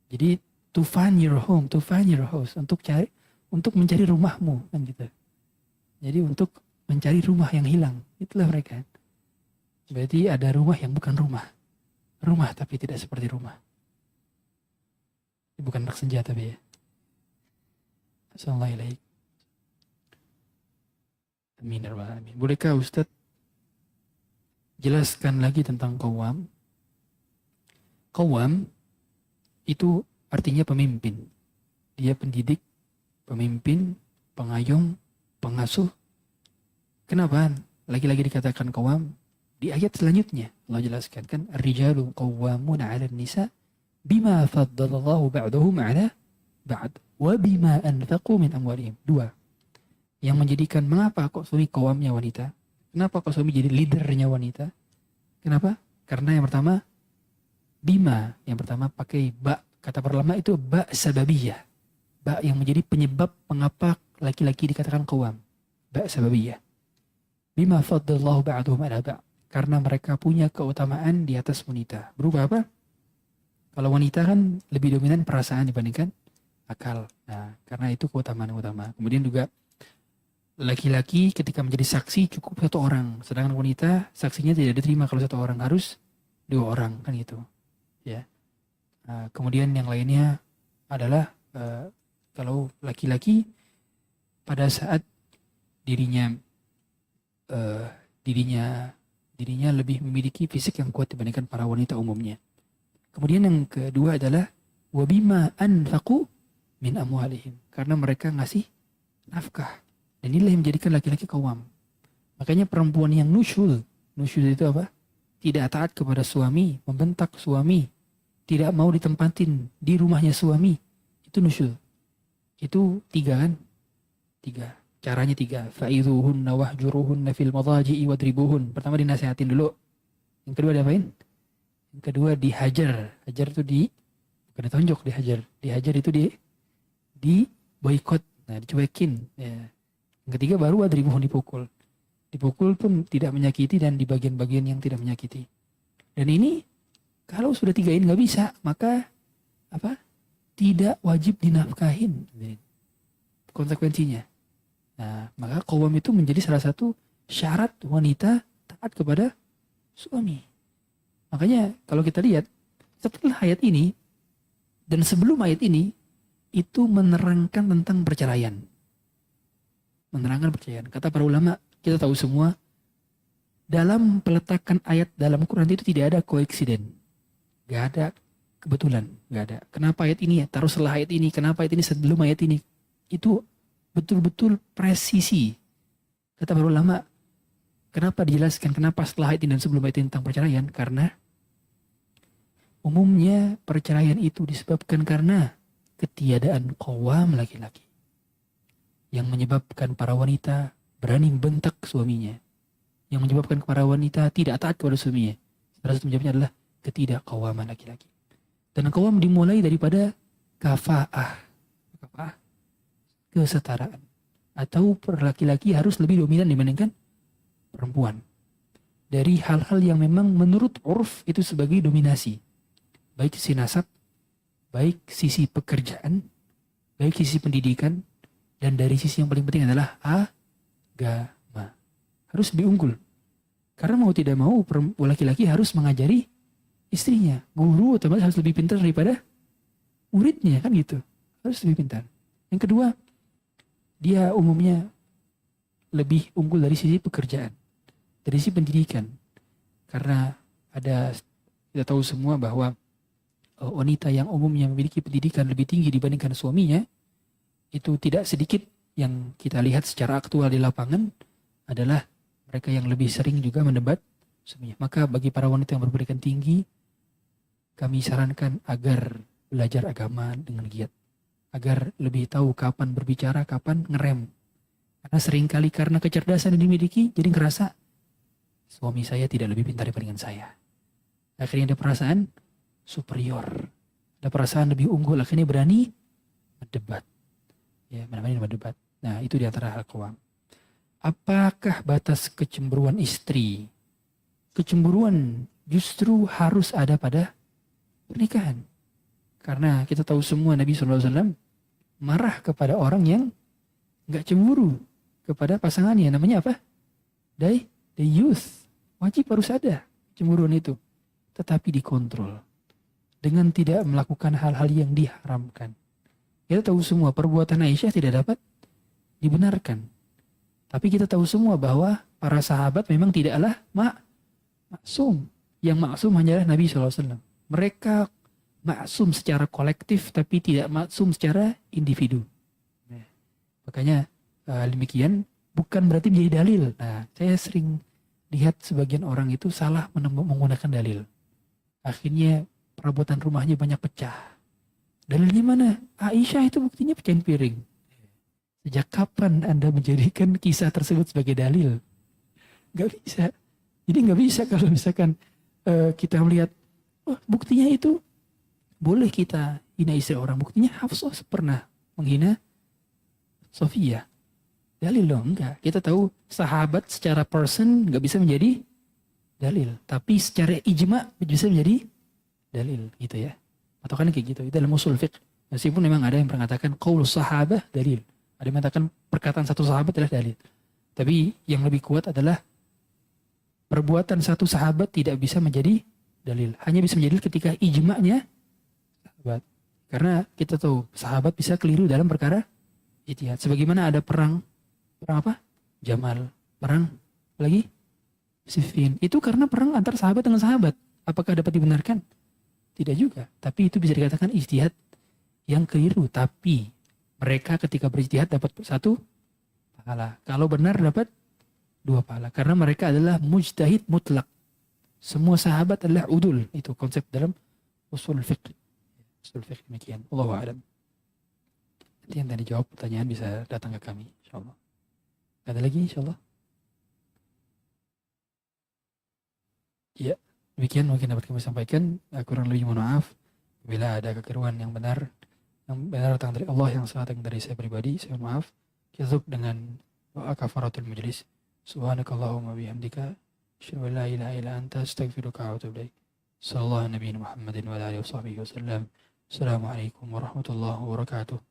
Jadi to find your home, to find your house, untuk mencari rumahmu kan gitu. Jadi untuk mencari rumah yang hilang, itulah mereka. Berarti ada rumah yang bukan rumah. Rumah tapi tidak seperti rumah. Bukan anak senjata tapi ya. Assalamualaikum. Amin. Bolehkah Ustadz jelaskan lagi tentang qawam? Qawwam itu artinya pemimpin. Dia pendidik, pemimpin, pengayom, pengasuh. Kenapa lagi-lagi dikatakan qawwam? Di ayat selanjutnya Allah jelaskan kan, ar-rijalu qawwamuna 'alan nisa bima faddalallahu ba'dahum 'ala ba'd wa bima anfaqu min amwalihim. Dua. Yang menjadikan mengapa kok suami qawwamnya wanita? Kenapa kok suami jadi leadernya wanita? Kenapa? Karena yang pertama bima, yang pertama pakai ba. Kata para ulama itu ba sababiyah. Ba yang menjadi penyebab mengapa laki-laki dikatakan qawwam. Ba sababiyah. Bima faddallahu ba'dahum 'ala ba'd. Karena mereka punya keutamaan di atas wanita. Berubah apa? Kalau wanita kan lebih dominan perasaan dibandingkan akal. Nah, karena itu keutamaan utama. Kemudian juga laki-laki ketika menjadi saksi cukup satu orang. Sedangkan wanita saksinya tidak diterima kalau satu orang, harus dua orang kan gitu. Ya. Nah, kemudian yang lainnya adalah kalau laki-laki pada saat dirinya lebih memiliki fisik yang kuat dibandingkan para wanita umumnya. Kemudian yang kedua adalah wabima anfaqu min amwalihim, karena mereka ngasih nafkah. Dan inilah yang menjadikan laki-laki qawwam. Makanya perempuan yang nusyul itu apa? Tidak taat kepada suami, membentak suami, tidak mau ditempatin di rumahnya suami, itu nusyul. Itu tiga kan? Tiga. Caranya tiga. Fa'idhuhunna wahjuruhunna fil madhaji'i wadribuhun. Pertama dinasihatin dulu. Yang kedua diapain? Yang kedua dihajar. Hajar itu bukan ditonjok, dihajar. Dihajar itu di boikot. Nah, dicuekin. Ya. Yang ketiga baru wadribuhun, dipukul. Dipukul pun tidak menyakiti dan di bagian-bagian yang tidak menyakiti. Dan ini kalau sudah tiga ini nggak bisa, maka apa? Tidak wajib dinafkahin. Konsekuensinya. Nah, maka qawwam itu menjadi salah satu syarat wanita taat kepada suami. Makanya kalau kita lihat setelah ayat ini dan sebelum ayat ini itu menerangkan tentang perceraian. Menerangkan perceraian. Kata para ulama, kita tahu semua dalam peletakan ayat dalam Quran itu tidak ada koinsiden. Gak ada kebetulan, gak ada. Kenapa ayat ini taruh setelah ayat ini, kenapa ayat ini sebelum ayat ini? Itu betul-betul presisi. Kata para ulama, kenapa dijelaskan kenapa setelah ayat ini dan sebelum ayat ini tentang perceraian? Karena umumnya perceraian itu disebabkan karena ketiadaan qawwam laki-laki, yang menyebabkan para wanita berani membentak suaminya, yang menyebabkan para wanita tidak taat kepada suaminya. Salah satu penyebabnya adalah ketidakqawaman laki-laki. Dan qawwam dimulai daripada kafa'ah, kesetaraan. Atau laki-laki harus lebih dominan dibandingkan perempuan. Dari hal-hal yang memang menurut urf itu sebagai dominasi. Baik sisi nasab, baik sisi pekerjaan, baik sisi pendidikan, dan dari sisi yang paling penting adalah agama. Harus lebih unggul. Karena mau tidak mau laki-laki harus mengajari istrinya. Guru otomatis harus lebih pintar daripada muridnya kan gitu. Harus lebih pintar. Yang kedua, dia umumnya lebih unggul dari sisi pekerjaan, dari sisi pendidikan. Karena kita tahu semua bahwa wanita yang umumnya memiliki pendidikan lebih tinggi dibandingkan suaminya, itu tidak sedikit yang kita lihat secara aktual di lapangan adalah mereka yang lebih sering juga mendebat suaminya. Maka bagi para wanita yang berpendidikan tinggi, kami sarankan agar belajar agama dengan giat. Agar lebih tahu kapan berbicara, kapan ngerem. Karena seringkali karena kecerdasan yang dimiliki, jadi ngerasa suami saya tidak lebih pintar dibandingkan saya. Akhirnya ada perasaan superior. Ada perasaan lebih unggul, akhirnya berani berdebat. Ya, berani berdebat. Nah, itu di antara hal qawwam. Apakah batas kecemburuan istri? Kecemburuan justru harus ada pada pernikahan. Karena kita tahu semua Nabi SAW marah kepada orang yang gak cemburu kepada pasangannya. Namanya apa? The youth. Wajib harus ada cemburuan itu. Tetapi dikontrol. Dengan tidak melakukan hal-hal yang diharamkan. Kita tahu semua perbuatan Aisyah tidak dapat dibenarkan. Tapi kita tahu semua bahwa para sahabat memang tidaklah maksum. Yang maksum hanyalah Nabi SAW. Mereka maksum secara kolektif tapi tidak maksum secara individu. Makanya demikian bukan berarti menjadi dalil. Nah, saya sering lihat sebagian orang itu salah menggunakan dalil. Akhirnya perabotan rumahnya banyak pecah. Dalilnya mana? Aisyah itu buktinya pecahin piring. Sejak kapan Anda menjadikan kisah tersebut sebagai dalil? Gak bisa. Jadi gak bisa kalau misalkan kita melihat, oh, buktinya itu boleh kita hina istri orang. Buktinya Hafsah pernah menghina Sofia. Dalil loh, enggak. Kita tahu sahabat secara person gak bisa menjadi dalil. Tapi secara ijma bisa menjadi dalil gitu ya. Atau kan kayak gitu. Itu dalam usul fiqh. Meskipun memang ada yang mengatakan qaul sahabah dalil. Ada yang mengatakan perkataan satu sahabat adalah dalil. Tapi yang lebih kuat adalah perbuatan satu sahabat tidak bisa menjadi dalil. Hanya bisa menjadi ketika ijma'nya sahabat. Karena kita tahu sahabat bisa keliru dalam perkara ijtihad. Sebagaimana ada perang apa? Jamal. Perang lagi Siffin. Itu karena perang antar sahabat dengan sahabat. Apakah dapat dibenarkan? Tidak juga. Tapi itu bisa dikatakan ijtihad yang keliru. Tapi mereka ketika berijtihad dapat satu pahala. Kalau benar dapat dua pahala. Karena mereka adalah mujtahid mutlak. Semua sahabat adalah udul. Itu konsep dalam usul fiqh. Usul fiqh demikian. Allahu a'lam. Nanti yang tadi jawab pertanyaan bisa datang ke kami. InsyaAllah. Ada lagi insyaAllah? Ya. Demikian mungkin dapat kami sampaikan. Kurang lebih mohon maaf. Bila ada kekeliruan yang benar datang dari Allah, yang salah datang dari saya pribadi, saya mohon maaf. Kita tutup dengan doa kafaratul majlis. Subhanakallahumma bihamdika asyhadu an la ilaha illa anta astaghfiruka wa atubu ilaik. Sallallahu nabiyina Muhammadin wa alihi washabbihi wasallam. Assalamualaikum warahmatullahi wabarakatuh.